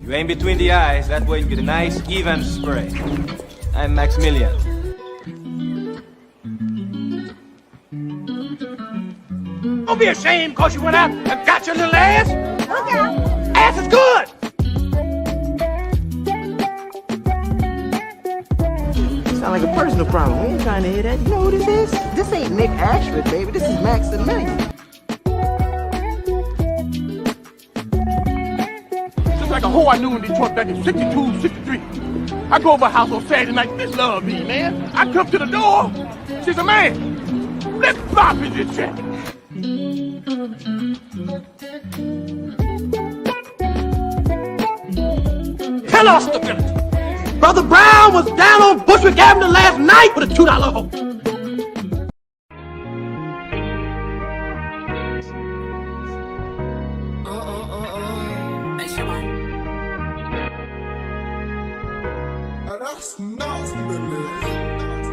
You aim between the eyes, that way you get a nice, even spray. I'm Maximilian. Don't be ashamed because you went out and got your little ass. Look out. Ass is good. Sound like a personal problem. We ain't trying to hear that. You know who this is? This ain't Nick Ashford, baby. This is Maximilian. Just like a hoe I knew in Detroit back in 62, 63. I go over her house on Saturday night. This love me, man. I come to the door. She's a man. Let's flop in this check. Tell us stability. Brother Brown was down on Bushwick Avenue last night with a $2 hoe.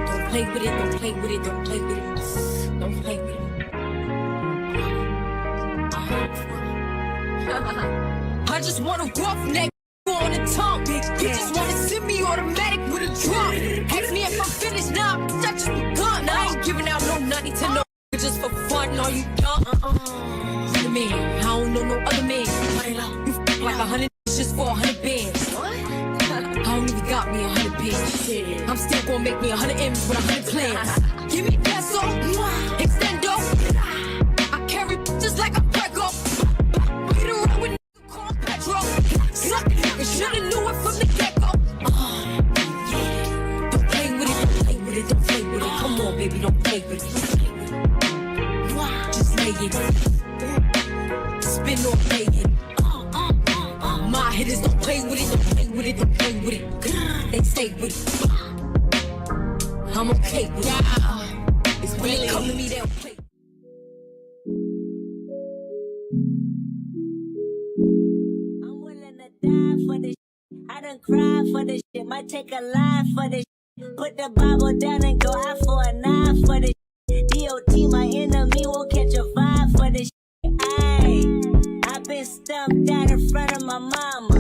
Don't play with it, don't play with it, don't play with it. Don't play with it. I just want a rough neck on the tongue. You just wanna send me automatic with a drum. Ask me if I'm finished now, I just begun. I ain't giving out no money to no just for fun. No, you dumb. The man, I don't know no other man. You like 100 just for 100 bands. I don't even got me 100 bands. I'm still gonna make me 100 M's with 100 plans. Give me peso, extendo. I carry just like a Prego. Beat around with called Petro. Suck it, you should've knew it from the get-go. Don't play with it, don't play with it, don't play with it. Come on, baby, don't play with it. Just lay it. Spin or play it. My hitters don't play with it, don't play with it, don't play with it. They stay with it. I'm okay with it. It's when they come to me, they'll play. I'm willing to die for this shit. I done cried for this shit. Might take a line for this shit. Put the Bible down and go out for a knife for this shit. DOT, my enemy, won't catch a vibe for this shit. Ayy, I've been stumped out in front of my mama.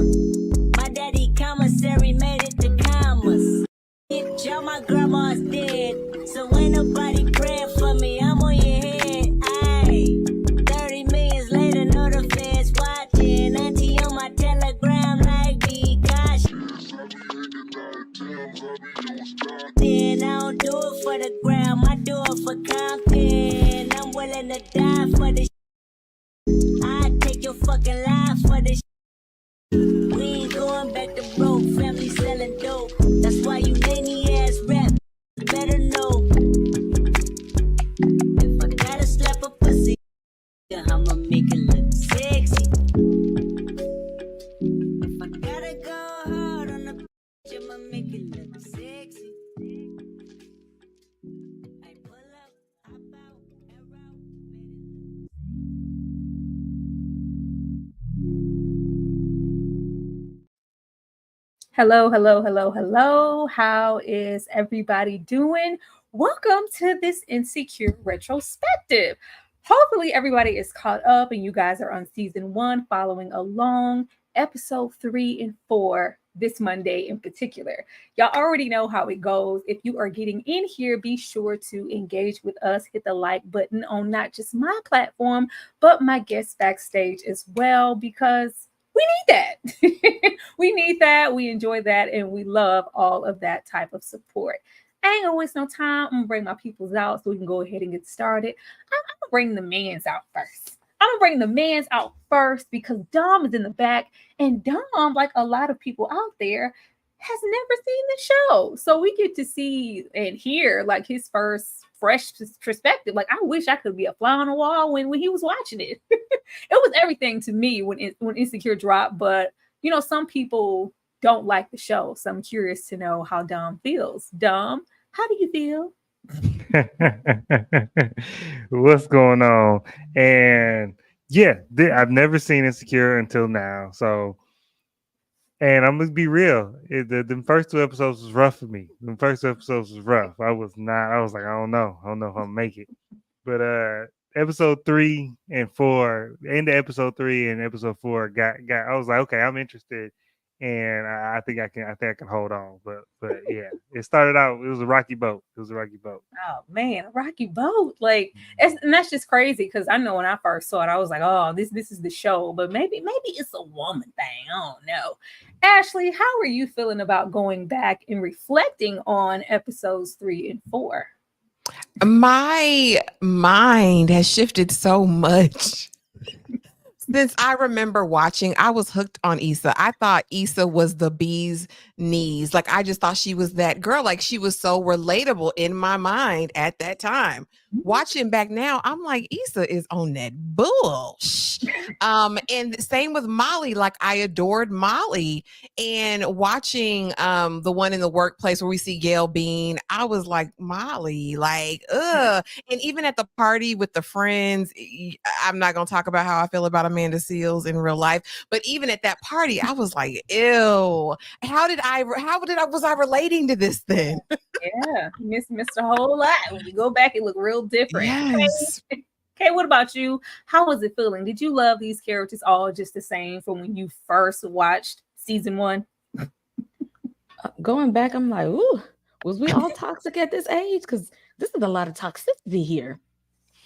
My daddy commissary made it to commas. Bitch, my grandma's dead, so ain't nobody praying for me. I'm on your head, ayy. 30 millions later, know the feds watching. Auntie on my telegram like me, gosh. Then I don't do it for the gram, I do it for Compton. I'm willing to die for this. I take your fucking life for this. We ain't going back to broke, family selling dope. That's why you many ass rap better know. If I gotta slap a pussy, I'ma make it look sexy. If I gotta go hard on the bitch, I'ma make it look sexy. I pull up, hop out, air out, Hello, hello, hello, hello. How is everybody doing? Welcome to this Insecure retrospective. Hopefully everybody is caught up and you guys are on season 1 following along, episode 3 and 4 this Monday in particular. Y'all already know how it goes. If you are getting in here, be sure to engage with us. Hit the like button on not just my platform, but my guests backstage as well, because we need that. We need that. We enjoy that. And we love all of that type of support. I ain't gonna waste no time. I'm gonna bring my peoples out so we can go ahead and get started. I'm gonna bring the mans out first. Because Dom is in the back, and Dom, like a lot of people out there, has never seen the show. So we get to see and hear like his first fresh perspective. Like, I wish I could be a fly on the wall when he was watching it. It was everything to me when Insecure dropped, but you know, some people don't like the show. So I'm curious to know how Dom feels. Dom, how do you feel? What's going on? And yeah, I've never seen Insecure until now. So, and I'm gonna be real. The first 2 episodes was rough for me. The first 2 episodes was rough. I was like, I don't know if I'm gonna make it. But episode 3 and 4, into episode 3 and episode 4 got. I was like, okay, I'm interested and I think I can hold on. But yeah, it started out. It was a rocky boat. Oh man, a rocky boat. Like, and that's just crazy because I know when I first saw it, I was like, oh, this is the show. But maybe it's a woman thing. I don't know. Ashley, how are you feeling about going back and reflecting on episodes 3 and 4? My mind has shifted so much. Since I remember watching, I was hooked on Issa. I thought Issa was the bee's knees. Like, I just thought she was that girl. Like, she was so relatable in my mind at that time. Watching back now, I'm like, Issa is on that bull. And same with Molly. Like, I adored Molly. And watching the one in the workplace where we see Gail Bean, I was like, Molly, like, ugh. And even at the party with the friends, I'm not gonna talk about how I feel about Amanda Seals in real life, but even at that party, I was like, ew. Was I relating to this then? Yeah, missed a whole lot. When you go back, it look real different. Yes. Okay, what about you? How was it feeling? Did you love these characters all just the same from when you first watched season 1? Going back, I'm like, ooh, was we all toxic at this age? Because this is a lot of toxicity here.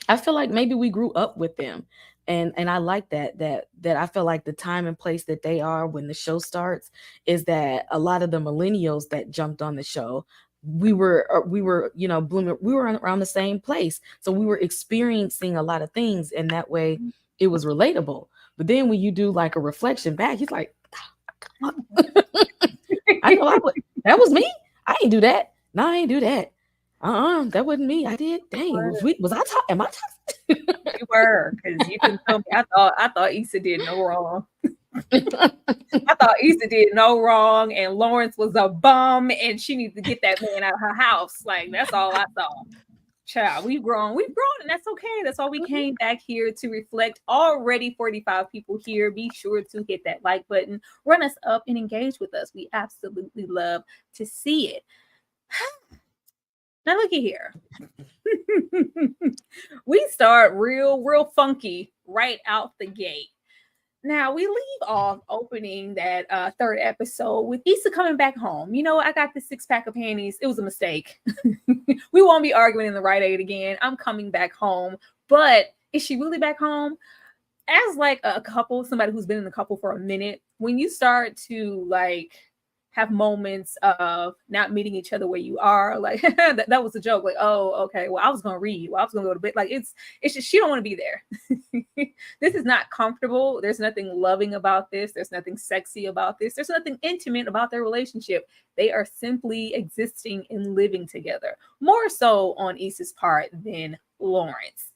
I feel like maybe we grew up with them. And I like that I feel like the time and place that they are when the show starts is that a lot of the millennials that jumped on the show, we were blooming, we were around the same place. So we were experiencing a lot of things, and that way it was relatable. But then when you do like a reflection back, he's like, I know that was me. I ain't do that. No, I ain't do that. That wasn't me. I did. Dang, was I talking? Am I talking? You were, because you couldn't tell me. I thought Issa did no wrong. I thought Issa did no wrong, and Lawrence was a bum, and she needs to get that man out of her house. Like, that's all I thought. Child, we've grown, and that's okay. That's why we came back here to reflect. Already 45 people here. Be sure to hit that like button, run us up, and engage with us. We absolutely love to see it. Now looky here. We start real funky right out the gate. Now we leave off opening that third episode with Issa coming back home. You know, I got the 6-pack of panties. It was a mistake. We won't be arguing in the Rite Aid again. I'm coming back home. But is she really back home? As like a couple, somebody who's been in the couple for a minute, when you start to like have moments of not meeting each other where you are, like that was a joke. Like, oh, okay, well, I was gonna read. Well, I was gonna go to bed. Like, it's just she don't want to be there. This is not comfortable. There's nothing loving about this. There's nothing sexy about this. There's nothing intimate about their relationship. They are simply existing and living together. More so on Issa's part than Lawrence.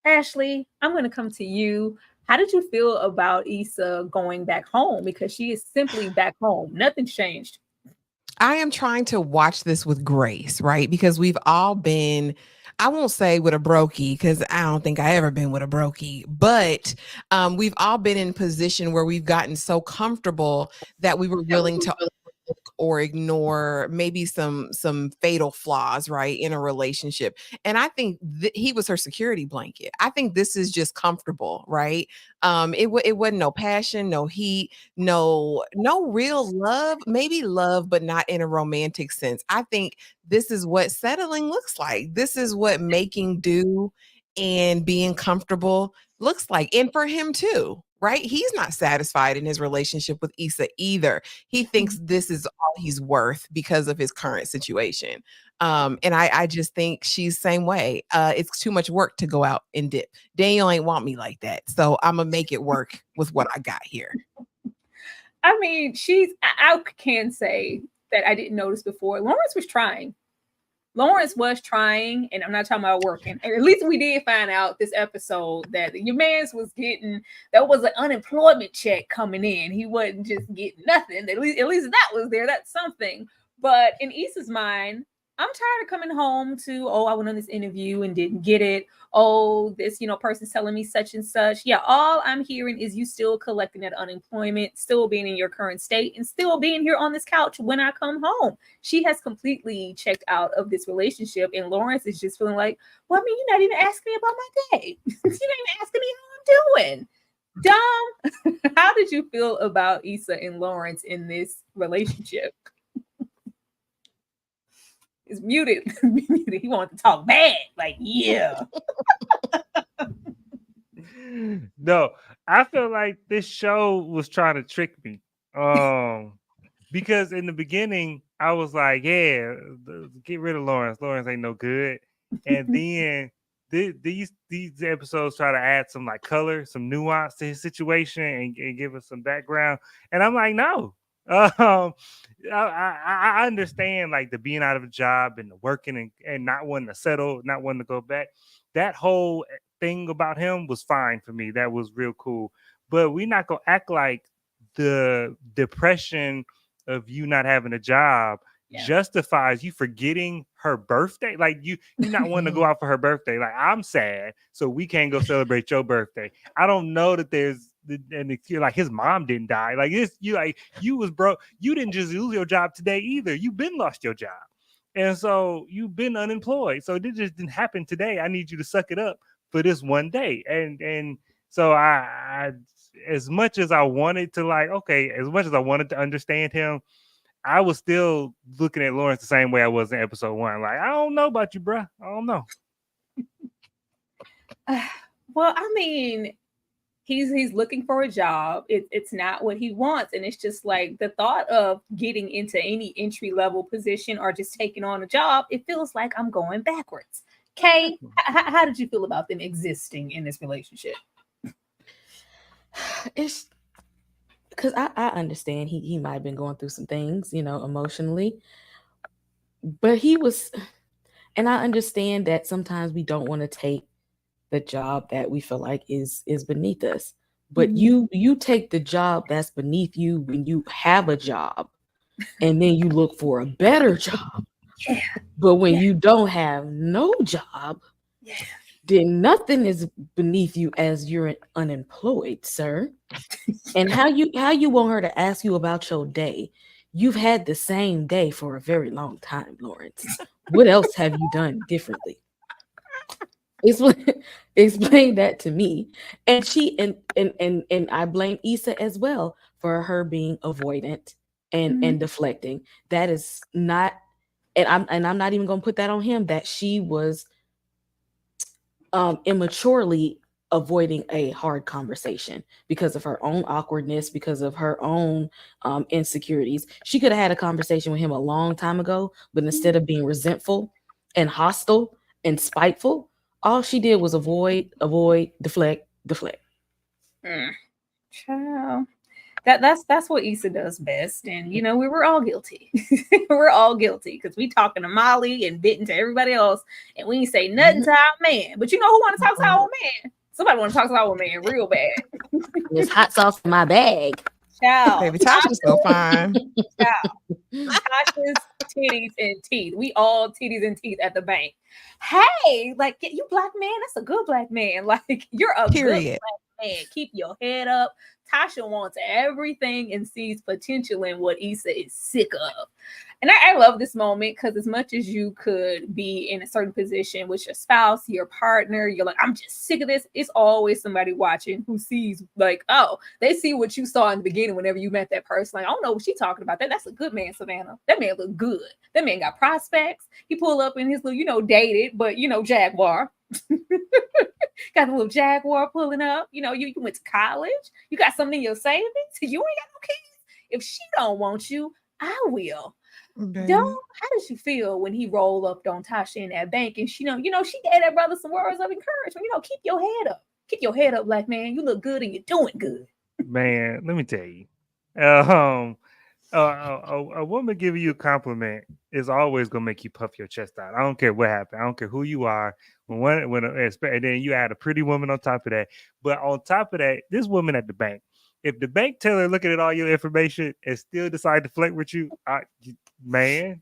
Ashley, I'm gonna come to you. How did you feel about Issa going back home? Because she is simply back home. Nothing's changed. I am trying to watch this with grace, right? Because we've all been, I won't say with a brokey, because I don't think I ever been with a brokey, but we've all been in a position where we've gotten so comfortable that we were willing to or ignore maybe some fatal flaws, right, in a relationship. And I think he was her security blanket. I think this is just comfortable, right? It wasn't no passion, no heat, no real love, maybe love, but not in a romantic sense. I think this is what settling looks like. This is what making do and being comfortable looks like. And for him too, right? He's not satisfied in his relationship with Issa either. He thinks this is all he's worth because of his current situation. And I just think she's the same way. It's too much work to go out and dip. Daniel ain't want me like that. So I'm going to make it work with what I got here. I mean, I can say that I didn't notice before. Lawrence was trying, and I'm not talking about working. At least we did find out this episode that your man's was getting, there was an unemployment check coming in. He wasn't just getting nothing. At least that was there. That's something. But in Issa's mind, I'm tired of coming home to, I went on this interview and didn't get it. Oh, this, person's telling me such and such. Yeah, all I'm hearing is you still collecting that unemployment, still being in your current state, and still being here on this couch when I come home. She has completely checked out of this relationship, and Lawrence is just feeling like, well, I mean, you're not even asking me about my day. You're not even asking me how I'm doing. Dom, how did you feel about Issa and Lawrence in this relationship? It's muted. Muted. He wanted to talk bad. Like, yeah. No, I feel like this show was trying to trick me. Because in the beginning, I was like, yeah, get rid of Lawrence. Lawrence ain't no good. And then these episodes try to add some like color, some nuance to his situation and give us some background. And I'm like, no. I understand like the being out of a job and the working and not wanting to settle, not wanting to go back. That whole thing about him was fine for me. That was real cool. But we're not gonna act like the depression of you not having a job justifies you forgetting her birthday. Like you not wanting to go out for her birthday. Like I'm sad, so we can't go celebrate your birthday. I don't know that there's and you're like his mom didn't die. Like this, you was broke. You didn't just lose your job today either. You been lost your job. And so you've been unemployed. So this just didn't happen today. I need you to suck it up for this one day. And so I as much as I wanted to as much as I wanted to understand him, I was still looking at Lawrence the same way I was in episode 1. Like, I don't know about you, bro. I don't know. Well, I mean, he's looking for a job. It's not what he wants. And it's just like the thought of getting into any entry-level position or just taking on a job, it feels like I'm going backwards. Kay, how did you feel about them existing in this relationship? It's because I understand he might have been going through some things, emotionally. But he was, and I understand that sometimes we don't want to take the job that we feel like is beneath us. But you take the job that's beneath you when you have a job, and then you look for a better job. Yeah. But when you don't have no job, then nothing is beneath you as you're unemployed, sir. And how you want her to ask you about your day? You've had the same day for a very long time, Lawrence. What else have you done differently? Explain that to me. And she and I blame Issa as well for her being avoidant and deflecting. That is not, and I'm not even gonna put that on him, that she was immaturely avoiding a hard conversation because of her own awkwardness, because of her own insecurities. She could have had a conversation with him a long time ago, but instead of being resentful and hostile and spiteful, all she did was avoid, deflect. Child. That's what Issa does best. And we were all guilty. We're all guilty because we talking to Molly and bitten to everybody else, and we ain't say nothing to our man. But who want to talk to our man? Somebody want to talk to our man real bad. There's hot sauce in my bag. Child. Baby, Tasha's so fine. Child. Tasha's titties and teeth. We all titties and teeth at the bank. Hey, like, you black man, that's a good black man. Like, you're a good black man. Keep your head up. Tasha wants everything and sees potential in what Issa is sick of. And I love this moment because as much as you could be in a certain position with your spouse, your partner, you're like, I'm just sick of this. It's always somebody watching who sees like, oh, they see what you saw in the beginning whenever you met that person. Like, I don't know what she's talking about. That's a good man, Savannah. That man look good. That man got prospects. He pull up in his little, dated, but Jaguar. Got a little Jaguar pulling up. You went to college. You got something in your savings. You ain't got no kids. If she don't want you, I will. Okay. How does she feel when he rolled up on Tasha in that bank and she gave that brother some words of encouragement? Keep your head up. Keep your head up, black man. You look good and you're doing good. Man, let me tell you. A woman giving you a compliment is always gonna make you puff your chest out. I don't care what happened. I don't care who you are. And then you add a pretty woman on top of that. But on top of that, this woman at the bank, if the bank teller looking at all your information and still decide to flirt with you, man,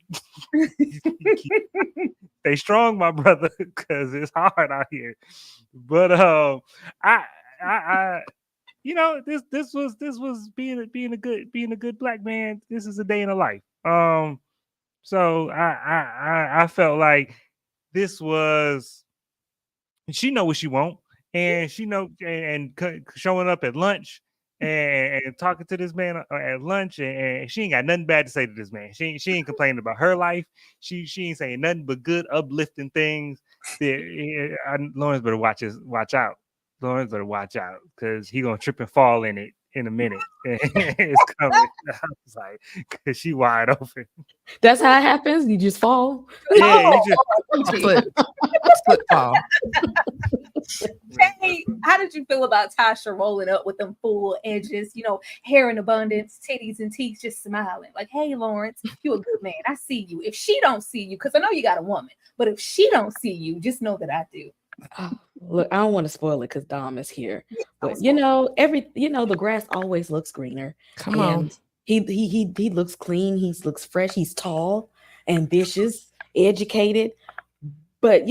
stay strong, my brother, because it's hard out here. But this was being a good black man. This is a day in a life. So I felt like this was, she know what she want, and she know and showing up at lunch and talking to this man at lunch, and she ain't got nothing bad to say to this man. She ain't complaining about her life. She ain't saying nothing but good, uplifting things. Lawrence better watch out. Lawrence better watch out because he gonna trip and fall in it in a minute. It's coming. I was like, because she wide open. That's how it happens. You just fall. Yeah, you just slip fall. Hey, how did you feel about Tasha rolling up with them full edges, hair in abundance, titties and teeth, just smiling? Like, hey, Lawrence, you a good man. I see you. If she don't see you, because I know you got a woman, but if she don't see you, just know that I do. Oh, look, I don't want to spoil it because Dom is here. But the grass always looks greener. Come on. He looks clean, he looks fresh, he's tall, ambitious, educated. But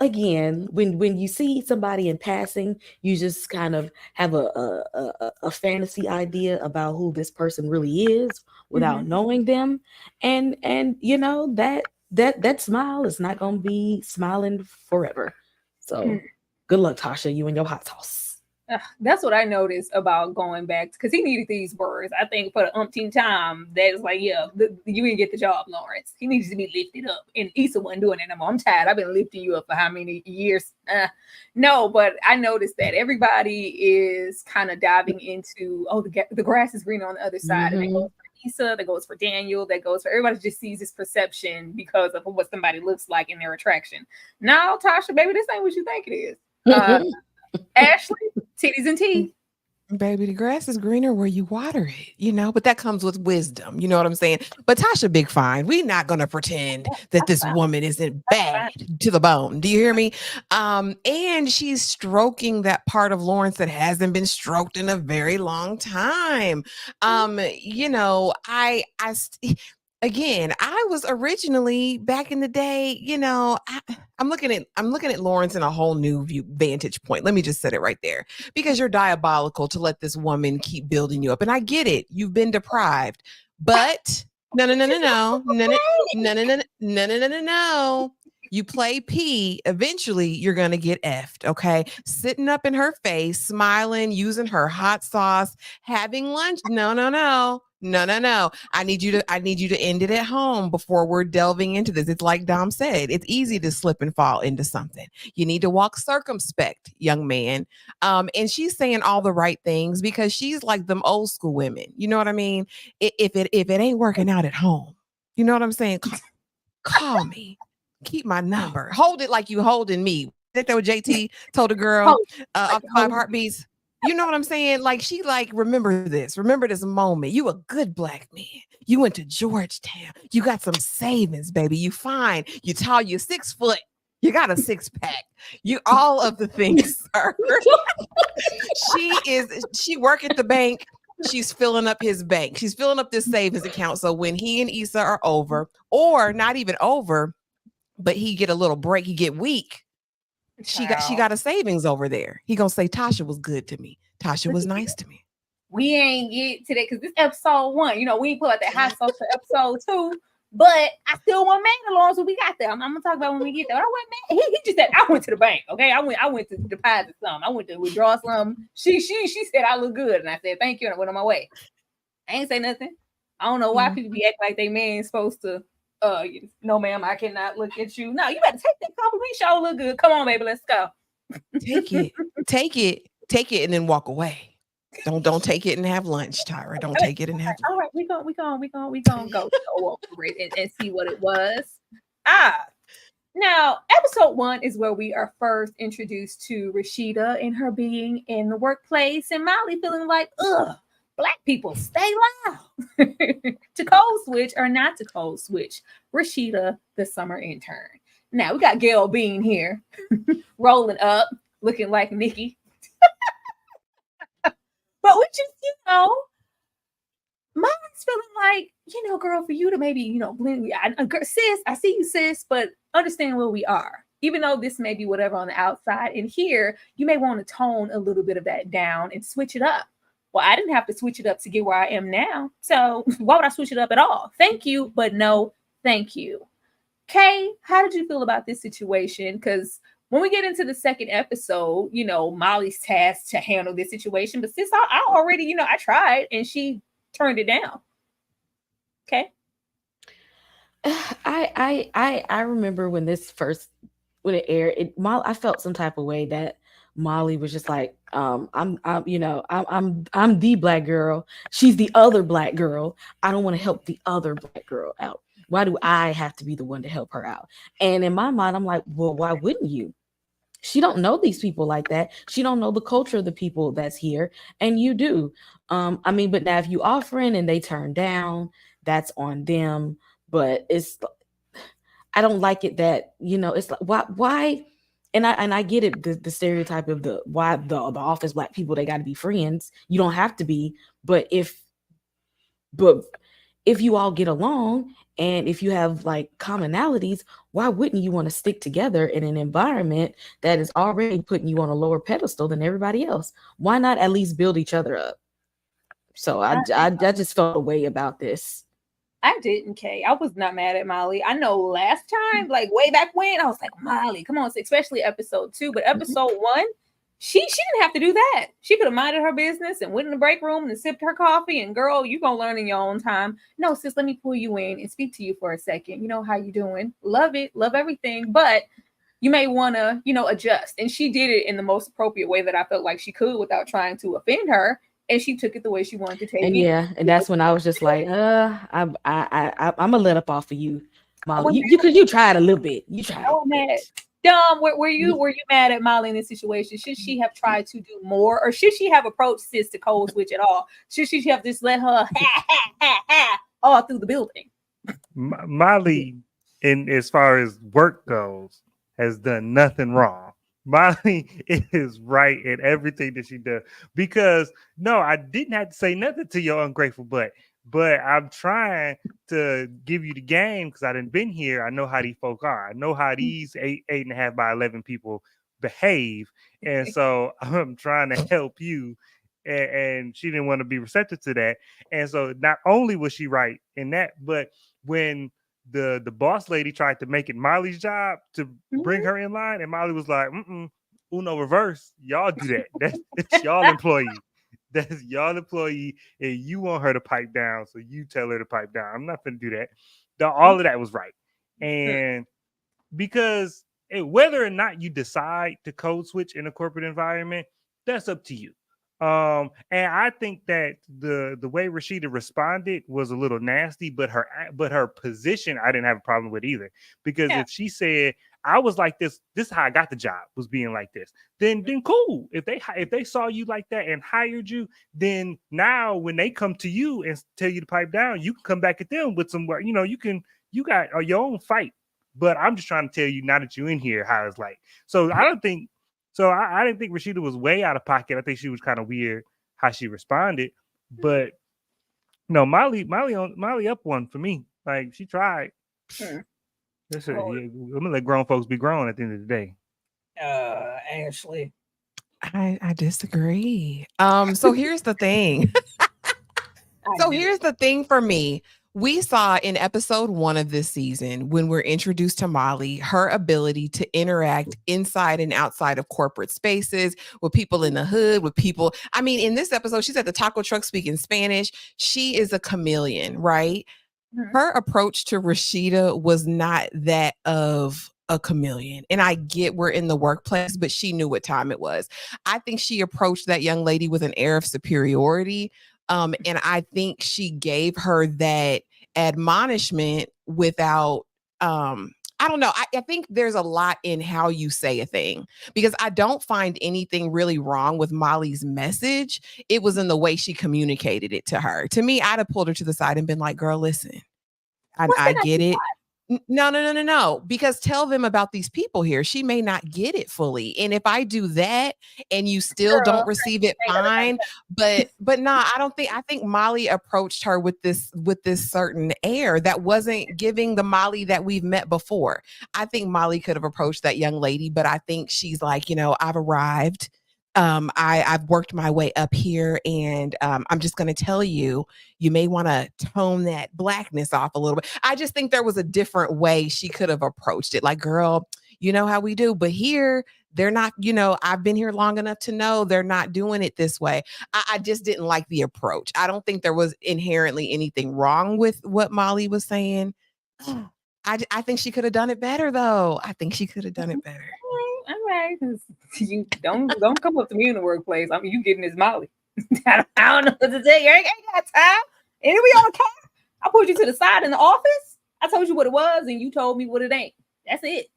again, when you see somebody in passing, you just kind of have a fantasy idea about who this person really is without knowing them. And that smile is not gonna be smiling forever. So good luck, Tasha, you and your hot sauce. That's what I noticed about going back, because he needed these words. I think for the umpteenth time, that is like, you didn't get the job, Lawrence. He needs to be lifted up. And Issa wasn't doing it anymore. I'm tired. I've been lifting you up for how many years? No, but I noticed that everybody is kind of diving into, the grass is green on the other side. And that goes for Issa, that goes for Daniel, that goes for everybody. Just sees this perception because of what somebody looks like in their attraction. Now, Tasha, baby, this ain't what you think it is. Ashley, titties and teeth. Baby, the grass is greener where you water it, but that comes with wisdom. You know what I'm saying? But Tasha, big fine. We're not going to pretend that this woman isn't bad to the bone. Do you hear me? And she's stroking that part of Lawrence that hasn't been stroked in a very long time. Again, I was originally back in the day, I'm looking at Lawrence in a whole new vantage point. Let me just set it right there, because you're diabolical to let this woman keep building you up. And I get it. You've been deprived, but no. You play P, eventually you're going to get effed, okay? Sitting up in her face, smiling, using her hot sauce, having lunch. No. I need you to end it at home before we're delving into this. It's like Dom said, it's easy to slip and fall into something. You need to walk circumspect, young man. And she's saying all the right things because she's like them old school women. You know what I mean? If it ain't working out at home, you know what I'm saying? Call me. Keep my number. Hold it like you holding me. That what JT told a girl off 5 Heartbeats. You know what I'm saying? Like, she remember this moment. You a good black man. You went to Georgetown. You got some savings, baby. You fine. You tall. You're 6 foot. You got a 6-pack. You all of the things, sir. She work at the bank. She's filling up his bank. She's filling up this savings account. So when he and Issa are over, or not even over, but he get a little break, he get weak. She got a savings over there. He gonna say Tasha was good to me. Tasha was nice to me. We ain't get to that because this episode 1, we ain't put out that hot sauce for episode 2. But I still want man along, so we got there. I'm gonna talk about when we get there. I went, man. He just said I went to the bank. Okay, I went to deposit some. I went to withdraw some. She said I look good, and I said thank you, and I went on my way. I ain't say nothing. I don't know why people be acting like they man's supposed to. No, ma'am, I cannot look at you. No, you better take that compliment. Show look good. Come on, baby, let's go. Take it, and then walk away. Don't take it and have lunch, Tyra. Don't take it and have. All right, we gonna go over it and see what it was. Now episode 1 is where we are first introduced to Rashida and her being in the workplace, and Molly feeling like, Black people, stay loud. To code switch or not to code switch, Rashida, the summer intern. Now we got Gail Bean here, rolling up, looking like Nikki. But we just, Molly's feeling like, girl, for you to maybe, blend. Sis, I see you, sis, but understand where we are. Even though this may be whatever on the outside, and here you may want to tone a little bit of that down and switch it up. Well, I didn't have to switch it up to get where I am now. So why would I switch it up at all? Thank you, but no, thank you. Kay, how did you feel about this situation? Because when we get into the second episode, you know, Molly's tasked to handle this situation. But sis, I already, you know, I tried and she turned it down. Okay. I remember when it aired, I felt some type of way that Molly was just like, I'm the black girl. She's the other black girl. I don't want to help the other black girl out. Why do I have to be the one to help her out? And in my mind, I'm like, well, why wouldn't you? She don't know these people like that. She don't know the culture of the people that's here, and you do. But now if you offering and they turn down, that's on them. But I don't like it that, you know, it's like, why? And I get it, the stereotype of the office black people, they got to be friends. You don't have to be, but if you all get along and if you have like commonalities, why wouldn't you want to stick together in an environment that is already putting you on a lower pedestal than everybody else? Why not at least build each other up? So I just felt a way about this. I didn't, Kay. I was not mad at Molly. I know last time, like way back when, I was like, Molly, come on, especially episode 2. But episode 1, she didn't have to do that. She could have minded her business and went in the break room and sipped her coffee. And girl, you gonna learn in your own time. No, sis, let me pull you in and speak to you for a second. You know, how you doing? Love it, love everything, but you may want to, you know, adjust. And she did it in the most appropriate way that I felt like she could without trying to offend her. And she took it the way she wanted to take it. Yeah, and that's when I was just like, I'm gonna let up off of you, Molly. Because you tried a little bit. You tried. Oh, mad. Dom, were you mad at Molly in this situation? Should she have tried to do more, or should she have approached sis to code switch at all? Should she have just let her all through the building? Molly, in as far as work goes, has done nothing wrong. Molly is right in everything that she does, because no, I didn't have to say nothing to your ungrateful butt, but I'm trying to give you the game because I done been here. I know how these folk are. I know how these 8.5 by 11 people behave, and so I'm trying to help you. And she didn't want to be receptive to that, and so not only was she right in that, but when the boss lady tried to make it Molly's job to bring her in line, and Molly was like, Uno reverse, y'all do that. That's y'all employee. That's y'all employee, and you want her to pipe down, so you tell her to pipe down. I'm not gonna do that. All of that was right. And because whether or not you decide to code switch in a corporate environment, that's up to you. And I think that the way Rashida responded was a little nasty, but her position I didn't have a problem with either, because if she said I was like this is how I got the job, was being like this, then cool. If they saw you like that and hired you, then now when they come to you and tell you to pipe down, you can come back at them with some, you know, you got your own fight. But I'm just trying to tell you, now that you're in here, how it's like. So I don't think. So I didn't think Rashida was way out of pocket. I think she was kind of weird how she responded. But no, Molly up one for me. Like, she tried. I'm gonna let grown folks be grown at the end of the day. Ashley, I disagree. So here's the thing. Here's the thing for me. We saw in episode 1 of this season, when we're introduced to Molly, her ability to interact inside and outside of corporate spaces, with people in the hood, with people. I mean, in this episode, she's at the taco truck speaking Spanish. She is a chameleon, right? Mm-hmm. Her approach to Rashida was not that of a chameleon. And I get we're in the workplace, but she knew what time it was. I think she approached that young lady with an air of superiority. And I think she gave her that admonishment without, I don't know. I think there's a lot in how you say a thing, because I don't find anything really wrong with Molly's message. It was in the way she communicated it to her. To me, I'd have pulled her to the side and been like, girl, listen, I get it. No. Because tell them about these people here. She may not get it fully. And if I do that and you still don't receive it, fine. But nah, I think Molly approached her with this certain air that wasn't giving the Molly that we've met before. I think Molly could have approached that young lady, but I think she's like, you know, I've arrived. I've worked my way up here, and I'm just going to tell you, you may want to tone that blackness off a little bit. I just think there was a different way she could have approached it. Like, girl, You know how we do. But here, they're not, I've been here long enough to know they're not doing it this way. I just didn't like the approach. I don't think there was inherently anything wrong with what Molly was saying. I think she could have done it better, though. I think she could have done it better. All right. You don't come up to me in the workplace. I mean, you getting this Molly. I don't know what to tell you. I ain't got time. And we on time. I put you to the side in the office. I told you what it was, and you told me what it ain't. That's it.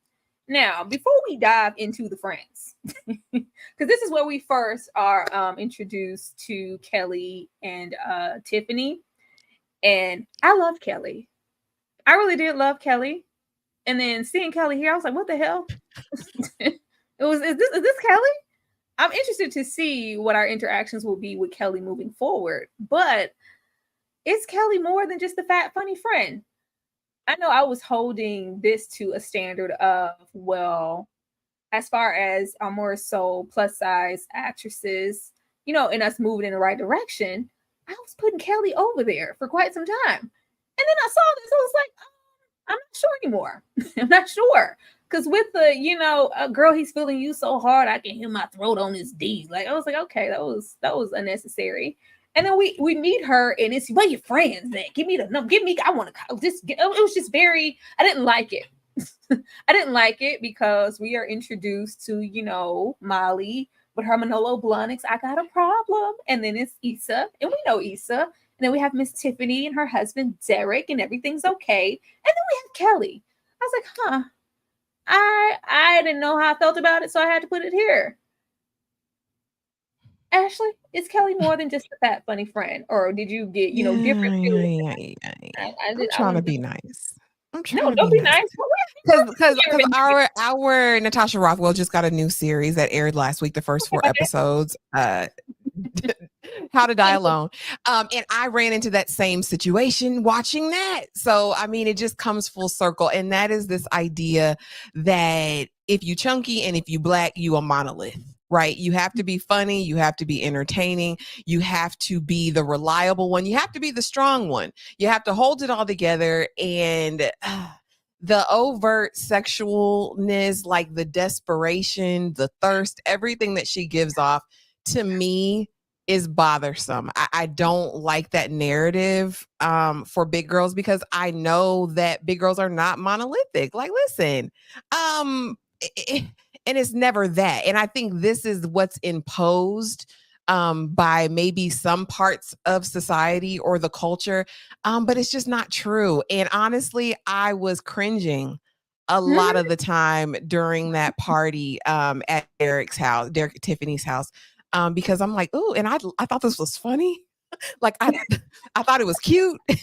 Now, before we dive into the friends, because this is where we first are introduced to Kelly and Tiffany. And I love Kelly. I really did love Kelly. And then seeing Kelly here, I was like, what the hell? Is this Kelly? I'm interested to see what our interactions will be with Kelly moving forward. But is Kelly more than just a fat, funny friend? I know I was holding this to a standard of, well, as far as more so plus size actresses, and us moving in the right direction, I was putting Kelly over there for quite some time. And then I saw this, I was like, I'm not sure anymore. I'm not sure. Because with the, girl, he's feeling you so hard, I can hear my throat on his D. Like, I was like, okay, that was unnecessary. And then we meet her, and it's, where your friends at? Give me the number. I want to just get. It was just very, I didn't like it. I didn't like it because we are introduced to, Molly with her Manolo Blahniks, I got a problem. And then it's Issa, and we know Issa. And then we have Miss Tiffany and her husband, Derek, and everything's okay. And then we have Kelly. I was like, I didn't know how I felt about it, so I had to put it here. Ashley, is Kelly more than just a fat, funny friend? Or did you get, different feelings? I'm trying to be nice. No, don't be nice. Because our Natasha Rothwell just got a new series that aired last week, the first 4 episodes. How to Die Alone. And I ran into that same situation watching that. So, I mean, it just comes full circle. And that is this idea that if you chunky and if you black, you a monolith, right? You have to be funny. You have to be entertaining. You have to be the reliable one. You have to be the strong one. You have to hold it all together. And the overt sexualness, like the desperation, the thirst, everything that she gives off, to me, is bothersome. I don't like that narrative for big girls, because I know that big girls are not monolithic. Like, listen, and it's never that. And I think this is what's imposed by maybe some parts of society or the culture, but it's just not true. And honestly, I was cringing a lot of the time during that party at Derek Tiffany's house. Because I'm like, oh, and I thought this was funny. Like I thought it was cute. Yeah,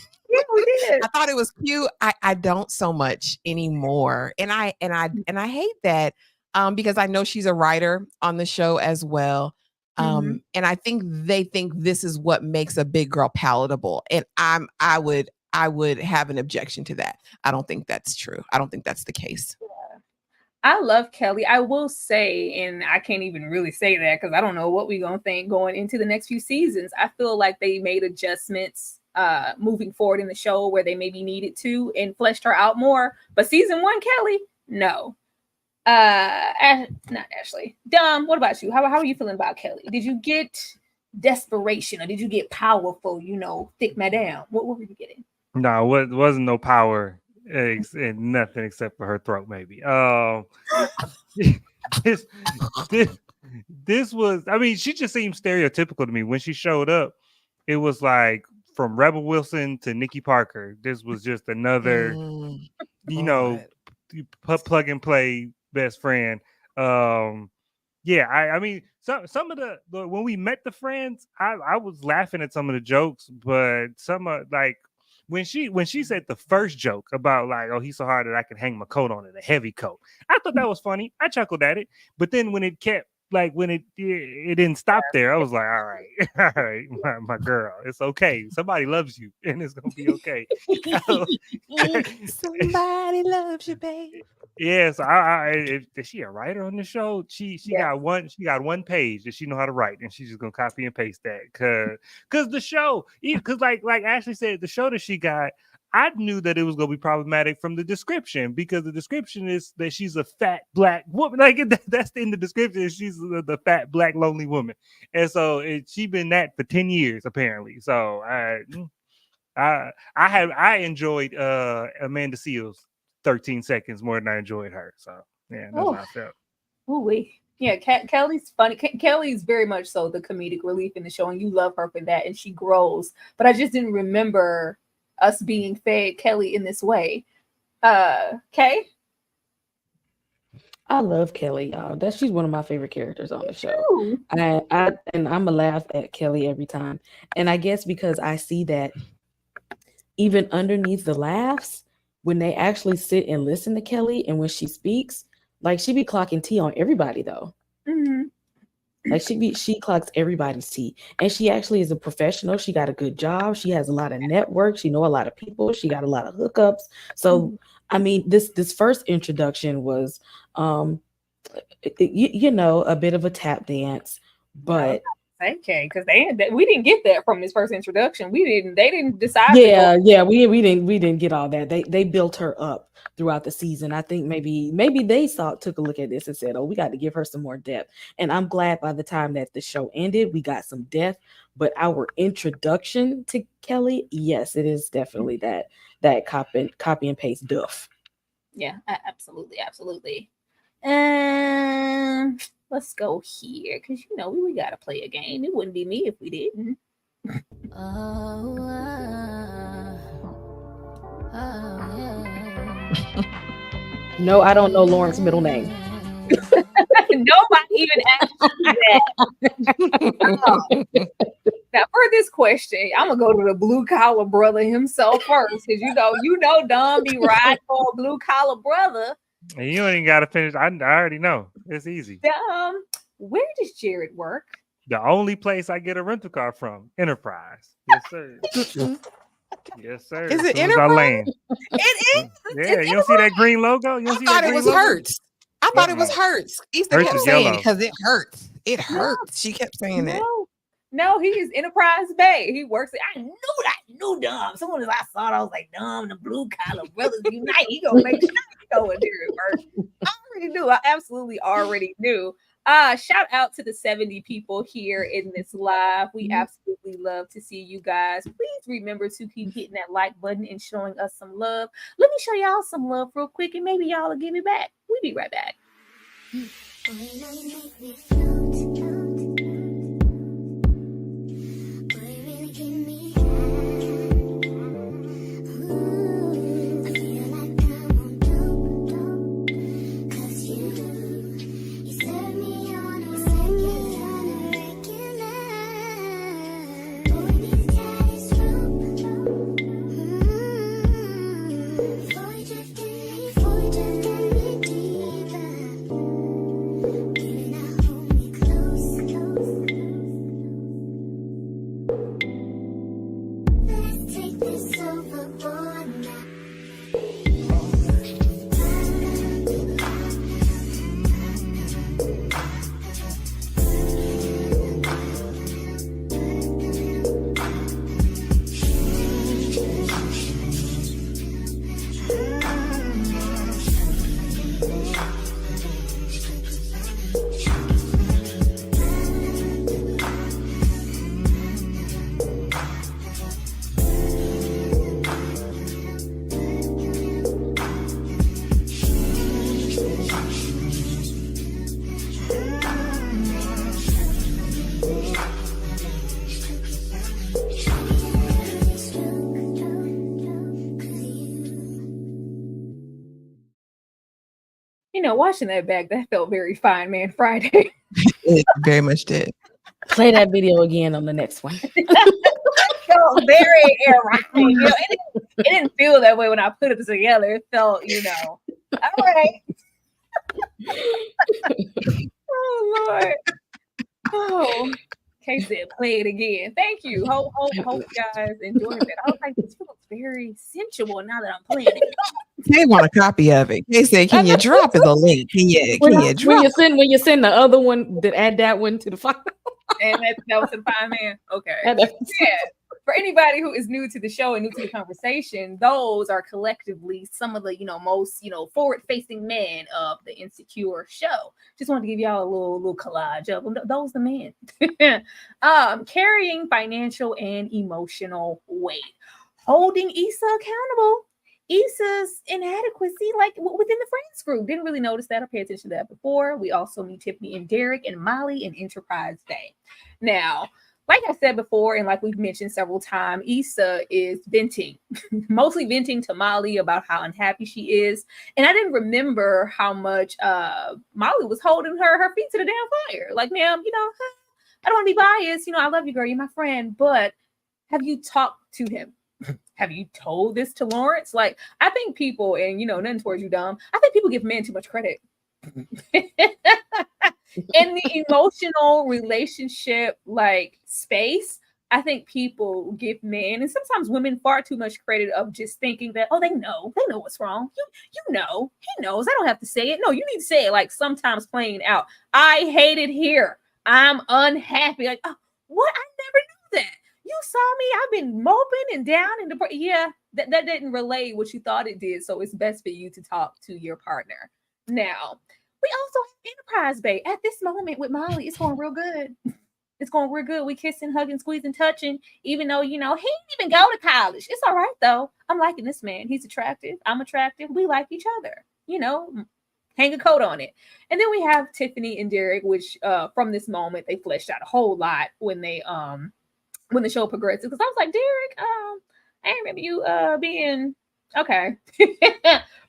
we did. I thought it was cute. I don't so much anymore, and I hate that because I know she's a writer on the show as well. And I think they think this is what makes a big girl palatable, and I would have an objection to that. I don't think that's true. I don't think that's the case. I love Kelly. I will say, and I can't even really say that because I don't know what we're going to think going into the next few seasons. I feel like they made adjustments moving forward in the show where they maybe needed to and fleshed her out more. But season 1, Kelly, no. Not Ashley. Dom, what about you? How are you feeling about Kelly? Did you get desperation or did you get powerful, thick madame? What were you getting? No, it wasn't no power. And nothing except for her throat, maybe. This was, I mean, she just seemed stereotypical to me. When she showed up, it was like from Rebel Wilson to Nikki Parker. This was just another, plug and play best friend. Yeah, I mean, some of the when we met the friends, I was laughing at some of the jokes, but some like, when she said the first joke about like, oh, he's so hard that I can hang my coat on it, a heavy coat, I thought that was funny. I chuckled at it. But then when it kept, like, when it didn't stop there, I was like, all right, my girl, it's okay. Somebody loves you, and it's gonna be okay. Somebody loves you, babe. Yes, is she a writer on the show? She got one page that she know how to write, and she's just gonna copy and paste that, cause the show, because like Ashley said, the show that she got, I knew that it was going to be problematic from the description, because the description is that she's a fat black woman. Like that's in the description. She's the fat black lonely woman, and so she been that for 10 years apparently. So I enjoyed Amanda Seals 13 seconds more than I enjoyed her. So yeah, that's how I felt. Ooh-wee. Yeah, Kelly's funny. Kelly's very much so the comedic relief in the show, and you love her for that, and she grows. But I just didn't remember us being fed Kelly in this way. Kay? I love Kelly, y'all. She's one of my favorite characters on the show. And I'm a laugh at Kelly every time. And I guess because I see that even underneath the laughs, when they actually sit and listen to Kelly, and when she speaks, like she be clocking tea on everybody though. Mm-hmm. Like she clocks everybody's tea, and she actually is a professional. She got a good job. She has a lot of network. She know a lot of people. She got a lot of hookups. So I mean, this first introduction was, you know, a bit of a tap dance, but. Okay, because we didn't get that from this first introduction. They didn't decide. Yeah, we didn't get all that. They built her up throughout the season. I think maybe they took a look at this and said, "Oh, we got to give her some more depth." And I'm glad by the time that the show ended, we got some depth. But our introduction to Kelly, yes, it is definitely that copy and paste duff. Yeah, absolutely. Let's go here, because you know we gotta play a game. It wouldn't be me if we didn't. No, I don't know Lawrence's middle name. Nobody even asked me that. Now for this question, I'm gonna go to the blue collar brother himself first, because you know Don be riding for a blue collar brother. And you ain't even got to finish. I already know. It's easy. Where does Jared work? The only place I get a rental car from, Enterprise. Yes, sir. Yes, sir. Is it Enterprise? It is. Yeah, you don't see that green logo? You don't see that green logo? Hertz. I thought it was Hertz. Issa Hertz kept is saying yellow. it because it hurts. It hurts. She kept saying that. No, he is Enterprise Bay. He works. I knew Dom. As soon as I saw it, I was like, Dom, the blue collar brothers unite. He gonna make sure he go in there and work. I already knew. I absolutely already knew. Shout out to the 70 people here in this live. We absolutely love to see you guys. Please remember to keep hitting that like button and showing us some love. Let me show y'all some love real quick, and maybe y'all will give me back. We'll be right back. You know, watching that back, that felt very Fine Man Friday. It very much did. Play that video again on the next one. It felt very erotic. You know, it didn't feel that way when I put it together. It felt, you know, all right. Oh Lord. Oh, Kay said, play it again. Thank you. Hope you guys enjoyed it. I was like, this feels very sensual now that I'm playing it. They want a copy of it. They said, "Can you drop the link? Can you drop?" When you send the other one, that add that one to the file. And that was the Fine Man. Okay. Yeah. for anybody who is new to the show and new to the conversation, those are collectively some of the, most, forward-facing men of the Insecure show. Just wanted to give y'all a little collage of them. Those the men. Carrying financial and emotional weight. Holding Issa accountable. Issa's inadequacy, like within the friends group. Didn't really notice that or pay attention to that before. We also meet Tiffany and Derek and Molly in Enterprise Bay. Now, like I said before, and like we've mentioned several times, Issa is venting, mostly venting to Molly about how unhappy she is. And I didn't remember how much Molly was holding her feet to the damn fire. Like, ma'am, I don't want to be biased. I love you, girl. You're my friend. But have you talked to him? Have you told this to Lawrence? Like, I think people, and nothing towards you, Dom, I think people give men too much credit. In the emotional relationship space, I think people give men and sometimes women far too much credit of just thinking that, oh, they know what's wrong. You know, he knows. I don't have to say it. No, you need to say it, like sometimes playing out. I hate it here. I'm unhappy. Like, oh, what? I never knew that. You saw me. I've been moping and down and depressed. Yeah, that didn't relay what you thought it did. So it's best for you to talk to your partner. Now, we also have Enterprise Bay at this moment with Molly. It's going real good. It's going real good. We kissing, hugging, squeezing, touching, even though, he didn't even go to college. It's all right, though. I'm liking this man. He's attractive. I'm attractive. We like each other, hang a coat on it. And then we have Tiffany and Derek, which from this moment, they fleshed out a whole lot when the show progressed. Because I was like, Derek, I remember you being okay.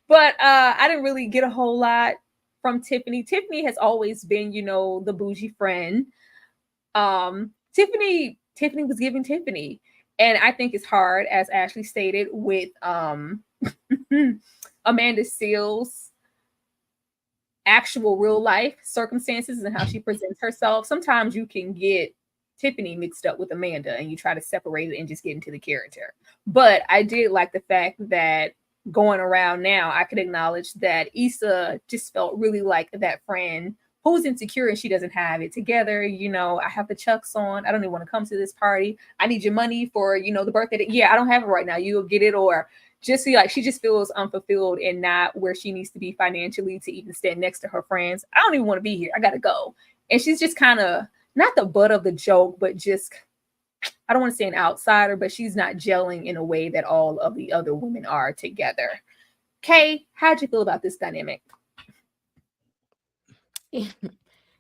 But I didn't really get a whole lot from Tiffany. Tiffany has always been, the bougie friend. Tiffany was giving Tiffany. And I think it's hard, as Ashley stated, with Amanda Seals' actual real life circumstances and how she presents herself. Sometimes you can get Tiffany mixed up with Amanda and you try to separate it and just get into the character. But I did like the fact that going around now, I could acknowledge that Issa just felt really like that friend who's insecure and she doesn't have it together. I have the Chucks on. I don't even want to come to this party. I need your money for, the birthday. Yeah, I don't have it right now. You'll get it. Or just see, like, she just feels unfulfilled and not where she needs to be financially to even stand next to her friends. I don't even want to be here. I got to go. And she's just kind of not the butt of the joke, but just, I don't want to say an outsider, but she's not gelling in a way that all of the other women are together. Kay, how'd you feel about this dynamic?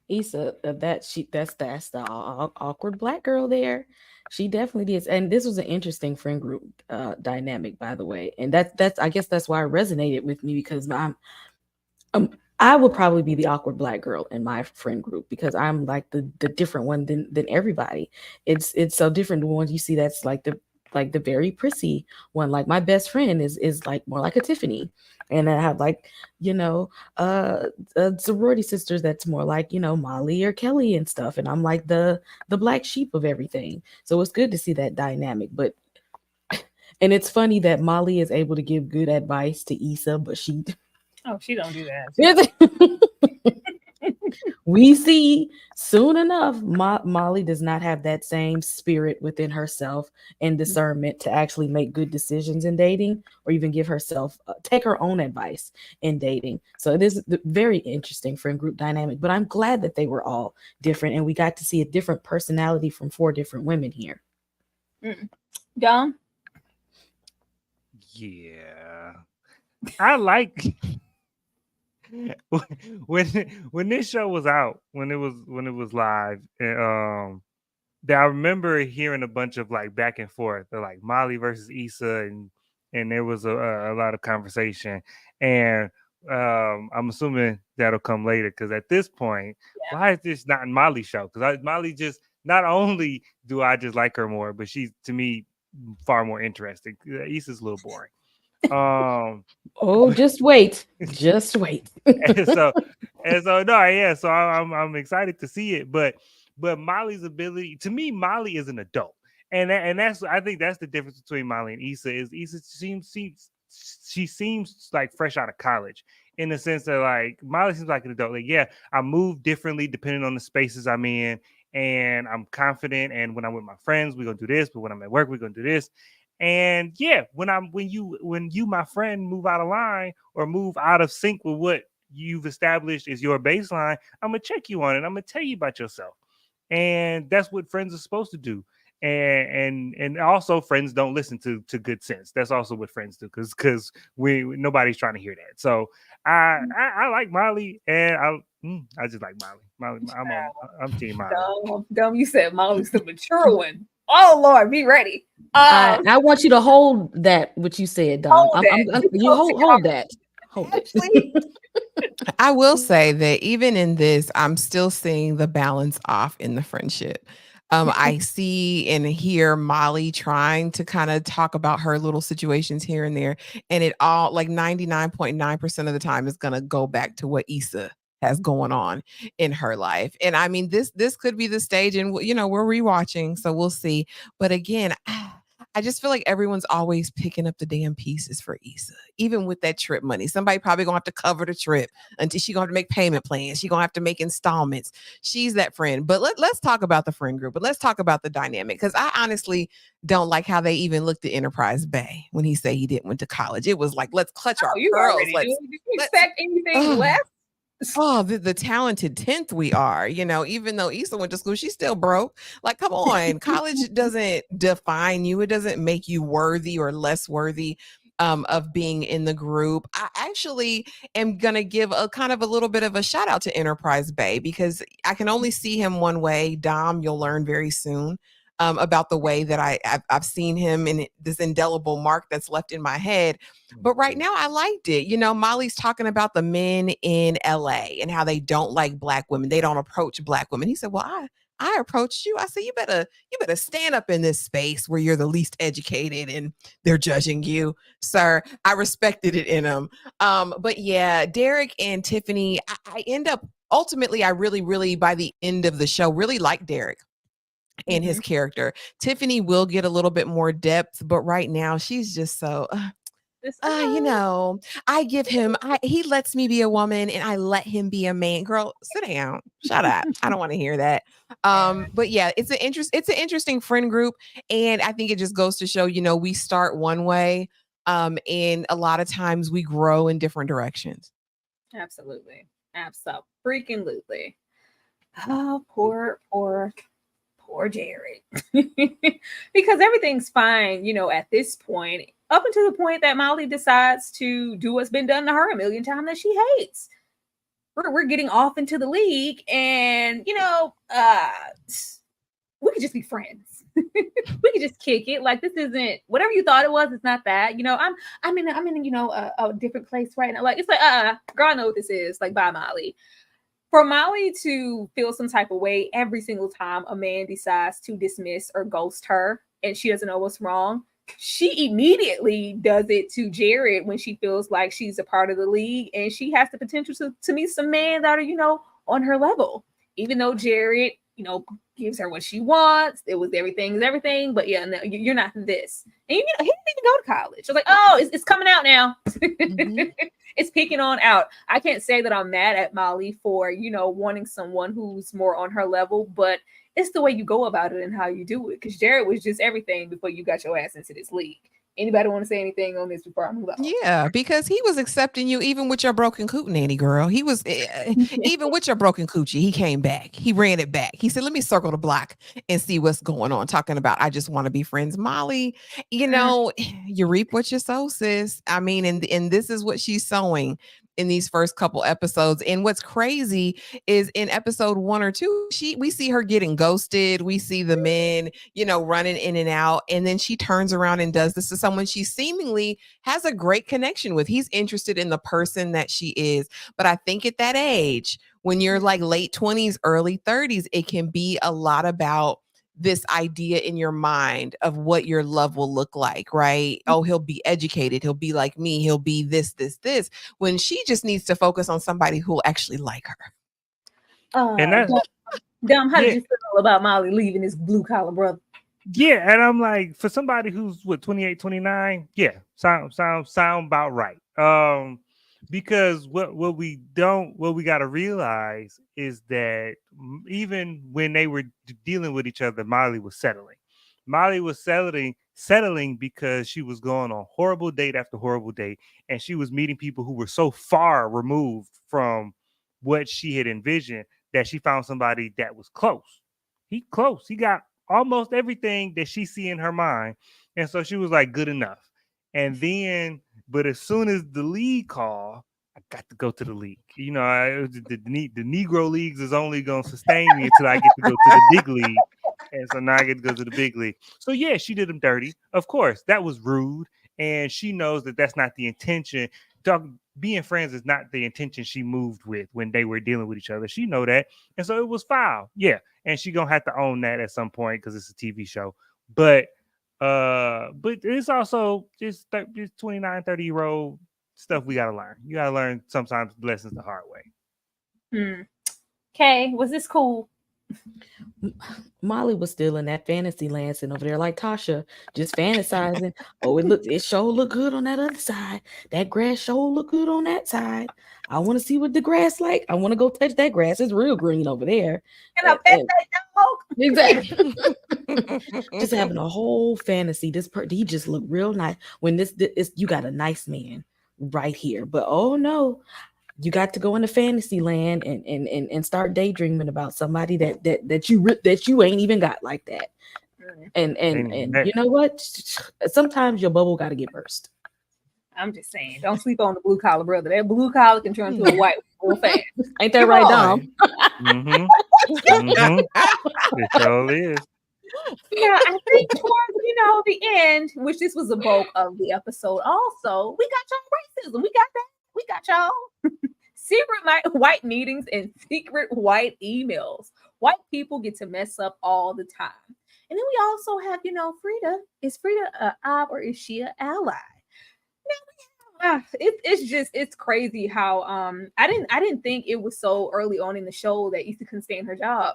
Issa, that's the awkward Black girl there. She definitely is, and this was an interesting friend group dynamic, by the way. And that's I guess that's why it resonated with me, because I would probably be the awkward Black girl in my friend group because I'm like the different one than everybody. It's so different. The ones you see that's like the very prissy one. Like my best friend is like more like a Tiffany, and I have sorority sisters that's more like Molly or Kelly and stuff, and I'm like the black sheep of everything. So it's good to see that dynamic. But and it's funny that Molly is able to give good advice to Issa, but she don't do that. We see soon enough, Molly does not have that same spirit within herself and discernment to actually make good decisions in dating, or even give herself take her own advice in dating. So it is very interesting friend group dynamic. But I'm glad that they were all different, and we got to see a different personality from 4 different women here. Dom? Yeah, I like. when this show was out, when it was live, that I remember hearing a bunch of like back and forth, like Molly versus Issa, and there was a lot of conversation, and I'm assuming that'll come later, because at this point, why is this not in Molly's show? Because Molly just, not only do I just like her more, but she's, to me, far more interesting. Issa's a little boring. Just wait. and so no, yeah. So I'm excited to see it, but Molly's ability, to me, Molly is an adult, and that's, I think that's the difference between Molly and Issa. Is Issa seems like fresh out of college, in the sense that like Molly seems like an adult. Like, yeah, I move differently depending on the spaces I'm in, and I'm confident. And when I'm with my friends, we're gonna do this. But when I'm at work, we're gonna do this. And yeah, when you, my friend, move out of line or move out of sync with what you've established is your baseline, I'm gonna check you on it. I'm gonna tell you about yourself. And that's what friends are supposed to do. And also friends don't listen to good sense. That's also what friends do, because nobody's trying to hear that. So I like Molly, and I just like Molly. I'm team Molly. Dumb, you said Molly's the mature one. Oh Lord, be ready. I want you to hold that what you said, Dom. You hold that. Hold it. I will say that even in this, I'm still seeing the balance off in the friendship. I see and hear Molly trying to kind of talk about her little situations here and there, and it all, like 99.9% of the time, is going to go back to what Issa has going on in her life. And I mean, this could be the stage, and we're rewatching, so we'll see. But again, I just feel like everyone's always picking up the damn pieces for Issa, even with that trip money. Somebody probably gonna have to cover the trip until she's gonna have to make payment plans. She's gonna have to make installments. She's that friend. But let's talk about the friend group, but let's talk about the dynamic, because I honestly don't like how they even looked at Enterprise Bay when he said he didn't went to college. It was like, let's clutch our pearls. Did you expect anything less? Oh, the talented 10th we are, even though Issa went to school, she's still broke. Like, come on, college doesn't define you. It doesn't make you worthy or less worthy of being in the group. I actually am going to give a kind of a little bit of a shout out to Enterprise Bay, because I can only see him one way. Dom, you'll learn very soon about the way that I've seen him in this indelible mark that's left in my head. But right now, I liked it. Molly's talking about the men in LA and how they don't like Black women. They don't approach Black women. He said, well, I approached you. I said, you better stand up in this space where you're the least educated and they're judging you, sir. I respected it in him. But yeah, Derek and Tiffany, I end up, ultimately, I really, really, by the end of the show, really like Derek and his character. Tiffany will get a little bit more depth, but right now she's just so I give him, he lets me be a woman and I let him be a man. Girl, sit down. Shut up. I don't want to hear that. But yeah, it's an interesting friend group. And I think it just goes to show, we start one way. And a lot of times we grow in different directions. Absolutely. Absolutely. Oh, poor Jared. Because everything's fine, at this point, up until the point that Molly decides to do what's been done to her a million times that she hates. We're getting off into the league, and we could just be friends. We could just kick it. Like, this isn't whatever you thought it was. It's not that. I'm in a different place right now. Like, it's like girl, I know what this is. Like, bye, Molly. For Molly to feel some type of way every single time a man decides to dismiss or ghost her and she doesn't know what's wrong, she immediately does it to Jared when she feels like she's a part of the league and she has the potential to meet some men that are, on her level. Even though Jared, gives her what she wants, it was everything's everything, but yeah, no, you're not this. And he didn't even go to college. I was like, oh, it's coming out now. Mm-hmm. It's peeking on out. I can't say that I'm mad at Molly for, wanting someone who's more on her level, but it's the way you go about it and how you do it. Because Jared was just everything before you got your ass into this league. Anybody want to say anything on this before I move on? Yeah, because he was accepting you even with your broken coochie, girl. He was even with your broken coochie. He came back. He ran it back. He said, "Let me circle the block and see what's going on." Talking about, I just want to be friends, Molly. You reap what you sow, sis. I mean, and this is what she's sowing in these first couple episodes. And what's crazy is in episode 1 or 2, we see her getting ghosted. We see the men, running in and out. And then she turns around and does this to someone she seemingly has a great connection with. He's interested in the person that she is. But I think at that age, when you're like late 20s, early 30s, it can be a lot about this idea in your mind of what your love will look like, right? Oh, he'll be educated. He'll be like me. He'll be this, when she just needs to focus on somebody who will actually like her. And that's Dom, how did you feel about Molly leaving his blue collar brother? Yeah. And I'm like, for somebody who's 28, 29, yeah, sound about right. Because what we got to realize is that even when they were dealing with each other, Molly was settling. Molly was settling because she was going on horrible date after horrible date, and she was meeting people who were so far removed from what she had envisioned that she found somebody that was close. He close. He got almost everything that she see in her mind, and so she was like, good enough. And then, but as soon as the league call, I got to go to the league. You know, the Negro leagues is only going to sustain me until I get to go to the big league. And so now I get to go to the big league. So yeah, she did him dirty. Of course, that was rude. And she knows that that's not the intention. Being friends is not the intention she moved with when they were dealing with each other. She know that. And so it was foul. Yeah. And she going to have to own that at some point because it's a TV show. But it's also just 29, 30-year-old stuff we gotta learn. You gotta learn sometimes lessons the hard way. Okay, was this cool? Molly was still in that fantasy land sitting over there like Tasha, just fantasizing. Oh, it sure look good on that other side. That grass sure look good on that side. I want to see what the grass like. I want to go touch that grass. It's real green over there. And I bet that dog. Exactly. Just having a whole fantasy. He just looked real nice. When this you got a nice man right here, but oh no, you got to go into fantasy land and start daydreaming about somebody that you ain't even got like that. And you know what? Sometimes your bubble got to get burst. I'm just saying, don't sleep on the blue collar brother. That blue collar can turn into a white real fast. Ain't that right, Dom? It totally is. Yeah, I think towards the end, which this was the bulk of the episode. Also, we got y'all racism. We got that. We got y'all secret white meetings and secret white emails. White people get to mess up all the time. And then we also have, Frida. Is Frida an op or is she an ally? It's crazy how I didn't think it was so early on in the show that Issa couldn't stay in her job.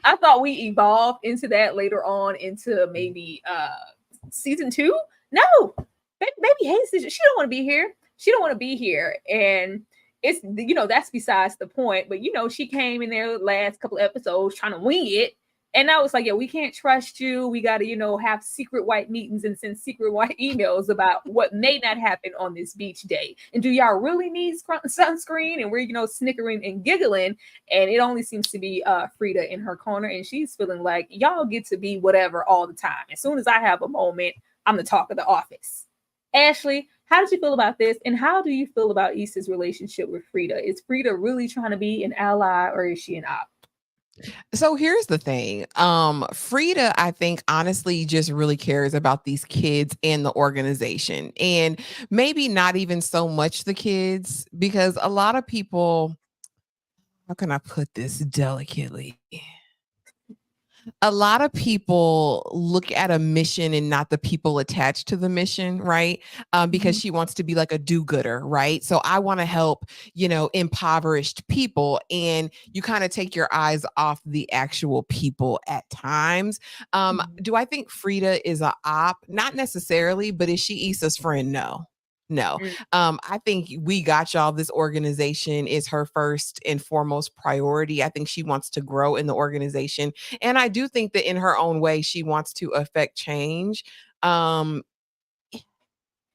I thought we evolved into that later on into maybe season 2. No, baby hates this. She don't want to be here. She don't want to be here, and it's that's besides the point. But she came in there the last couple of episodes trying to wing it. And I was like, yeah, we can't trust you. We got to, have secret white meetings and send secret white emails about what may not happen on this beach day. And do y'all really need sunscreen? And we're, snickering and giggling. And it only seems to be Frida in her corner. And she's feeling like y'all get to be whatever all the time. As soon as I have a moment, I'm the talk of the office. Ashley, how did you feel about this? And how do you feel about Issa's relationship with Frida? Is Frida really trying to be an ally or is she an op? So here's the thing. Frida, I think, honestly, just really cares about these kids and the organization. And maybe not even so much the kids, because a lot of people, how can I put this delicately? A lot of people look at a mission and not the people attached to the mission, right? Because she wants to be like a do-gooder, right? So I want to help, impoverished people. And you kind of take your eyes off the actual people at times. Do I think Frida is a op? Not necessarily, but is she Issa's friend? No. I think we got y'all. This organization is her first and foremost priority. I think she wants to grow in the organization. And I do think that in her own way, she wants to affect change.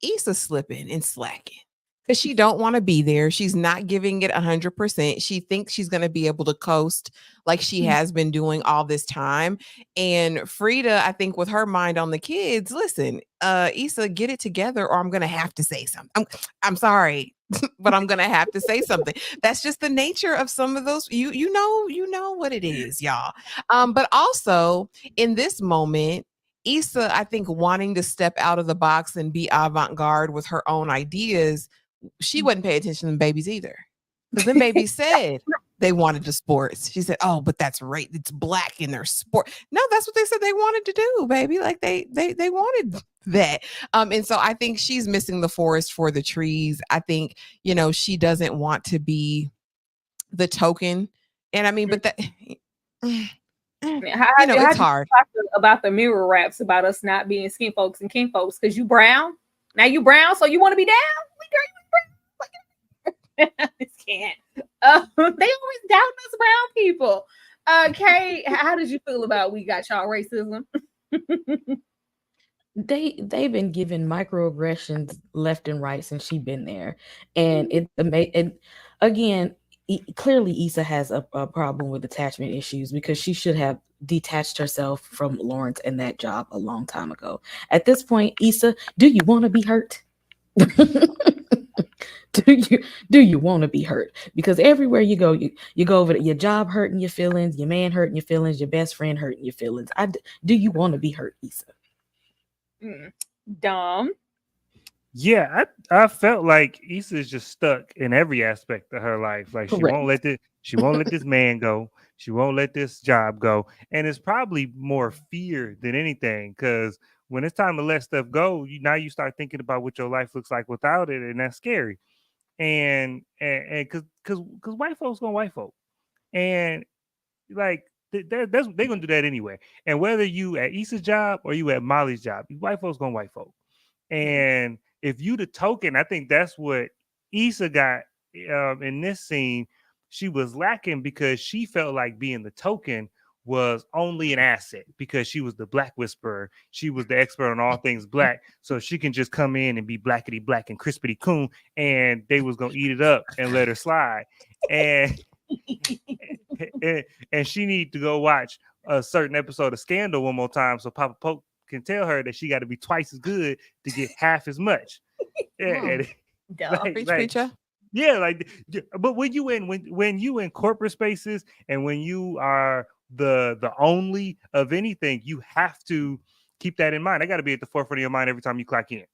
Issa's slipping and slacking because she don't want to be there. She's not giving it 100%. She thinks she's going to be able to coast like she has been doing all this time. And Frida, I think with her mind on the kids, listen, Issa, get it together or I'm going to have to say something. I'm sorry, but I'm going to have to say something. That's just the nature of some of those. You know what it is, y'all. But also in this moment, Issa, I think, wanting to step out of the box and be avant-garde with her own ideas, she wouldn't pay attention to the babies either. Because then babies said they wanted the sports. She said, oh, but that's right. It's black in their sport. No, that's what they said they wanted to do, baby. Like they wanted that. And so I think she's missing the forest for the trees. I think, she doesn't want to be the token. And I mean, but that... it's hard about the mirror raps about us not being skin folks and kin folks because you brown. Now you brown, so you want to be down? This can't. They always doubting us brown people. Kay, how did you feel about we got y'all racism? They've been giving microaggressions left and right since she been there, and again, clearly Issa has a problem with attachment issues because she should have detached herself from Lawrence and that job a long time ago. At this point, Issa, do you want to be hurt? do you want to be hurt? Because everywhere you go, you go over to your job hurting your feelings, your man hurting your feelings, your best friend hurting your feelings. Do you want to be hurt, Issa? Dumb. Yeah, I felt like Issa is just stuck in every aspect of her life. Like she won't let this man go. She won't let this job go. And it's probably more fear than anything, because when it's time to let stuff go, now you start thinking about what your life looks like without it, and that's scary. And because white folks gonna white folk, and like they're gonna do that anyway. And whether you at Issa's job or you at Molly's job, white folks gonna white folk. And if you the token, I think that's what Issa got in this scene. She was lacking because she felt like being the token was only an asset because she was the black whisperer. She was the expert on all things black. So she can just come in and be blackety black and crispity coon, and they was gonna eat it up and let her slide. And and she need to go watch a certain episode of Scandal one more time so Papa Poke can tell her that she got to be twice as good to get half as much. Preacher. Yeah, like, but when you in corporate spaces and when you are the only of anything, you have to keep that in mind. I got to be at the forefront of your mind every time you clock in.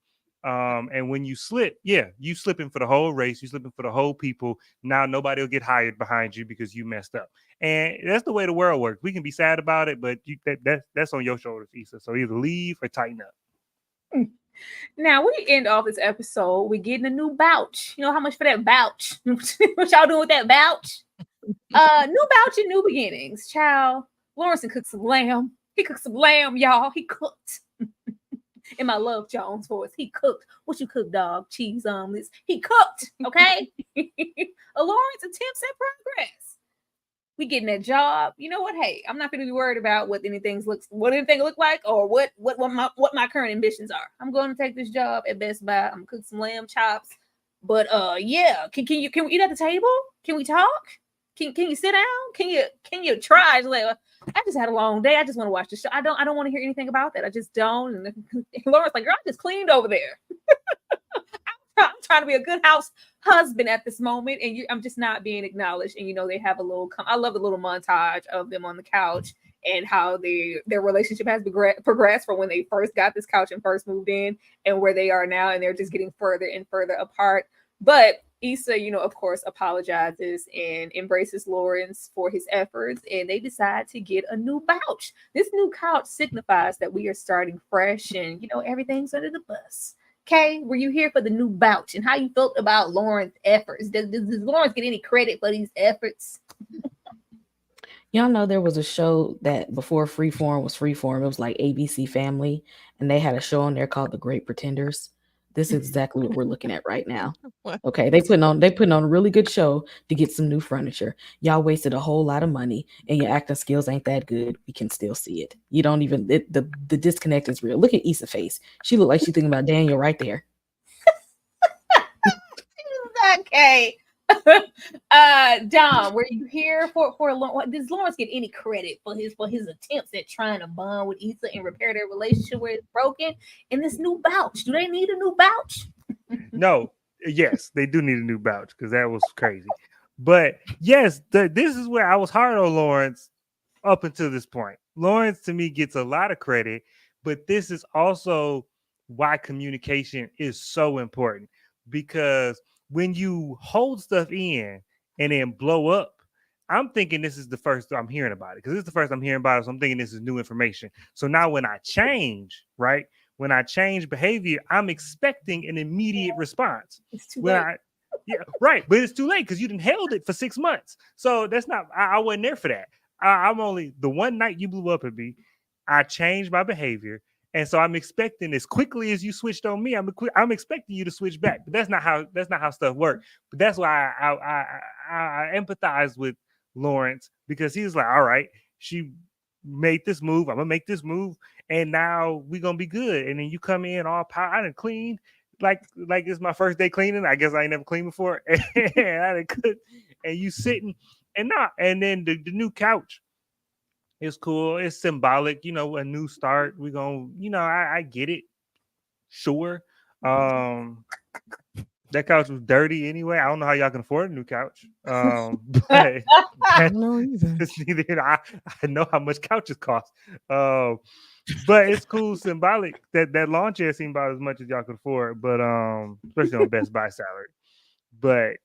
And when you slip, you slipping for the whole race, you slipping for the whole people. Now nobody will get hired behind you because you messed up. And that's the way the world works. We can be sad about it, but that's on your shoulders, Issa. So either leave or tighten up. Now we end off this episode. We're getting a new vouch. You know how much for that vouch? What y'all doing with that vouch? New vouch and new beginnings. Child, Lawrence cooked some lamb. He cooked some lamb, y'all. He cooked. In my Love Jones voice, he cooked. What you cook, dog? Cheese omelets. He cooked. Okay. Lawrence attempts at progress. We getting that job. You know what? Hey, I'm not going to be worried about what anything look like or what my current ambitions are. I'm going to take this job at Best Buy. I'm gonna cook some lamb chops. But yeah, can we eat at the table? Can we talk? Can you sit down? Can you try? Like, I just had a long day. I just want to watch the show. I don't want to hear anything about that. I just don't. And Lauren's like, girl, I just cleaned over there. I'm trying to be a good house husband at this moment, and I'm just not being acknowledged. And they have a little. I love the little montage of them on the couch and how their relationship has progressed from when they first got this couch and first moved in, and where they are now, and they're just getting further and further apart. But Issa, of course, apologizes and embraces Lawrence for his efforts, and they decide to get a new couch. This new couch signifies that we are starting fresh, and everything's under the bus. Kay, were you here for the new vouch and how you felt about Lawrence's efforts? Does Lawrence get any credit for these efforts? Y'all know there was a show that before Freeform was Freeform. It was like ABC Family, and they had a show on there called The Great Pretenders. This is exactly what we're looking at right now. Okay, they putting on a really good show to get some new furniture. Y'all wasted a whole lot of money, and your acting skills ain't that good. We can still see it. You don't even the disconnect is real. Look at Issa's face. She looked like she's thinking about Daniel right there. Okay. Dom, were you here for does Lawrence get any credit for his attempts at trying to bond with Issa and repair their relationship where it's broken? In this new vouch, do they need a new vouch? No, yes, they do need a new vouch because that was crazy. But yes, this is where I was hard on Lawrence up until this point. Lawrence to me gets a lot of credit, but this is also why communication is so important, because when you hold stuff in and then blow up, I'm thinking this is the first I'm hearing about it, because this is the first I'm hearing about it. So I'm thinking this is new information. So now when I change, right? When I change behavior, I'm expecting an immediate response. It's too late. Right. But it's too late because you didn't held it for 6 months. So that's not, I wasn't there for that. I'm only, the one night you blew up at me, I changed my behavior. And so I'm expecting as quickly as you switched on me, I'm expecting you to switch back. But that's not how stuff works. But that's why I empathize with Lawrence, because he was like, all right, she made this move, I'm gonna make this move, and now we're gonna be good. And then you come in all power. I done cleaned like it's my first day cleaning. I guess I ain't never cleaned before. And I done cooked, and you sitting and then the new couch. It's cool. It's symbolic, a new start. We're going to, I get it. Sure. That couch was dirty anyway. I don't know how y'all can afford a new couch. But I don't know either. I know how much couches cost. But it's cool, symbolic. That lawn chair seemed about as much as y'all can afford, but especially on Best Buy salary. But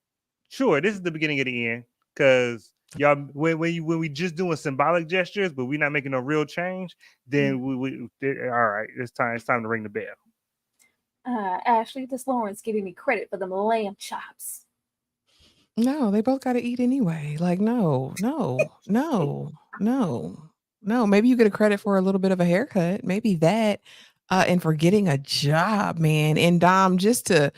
sure, this is the beginning of the end, because y'all, when we just doing symbolic gestures, but we're not making no real change, then we all right. It's time to ring the bell. Ashley, does Lawrence get any credit for the lamb chops? No, they both got to eat anyway. Like, no. Maybe you get a credit for a little bit of a haircut. Maybe that, and for getting a job, man. And Dom, just to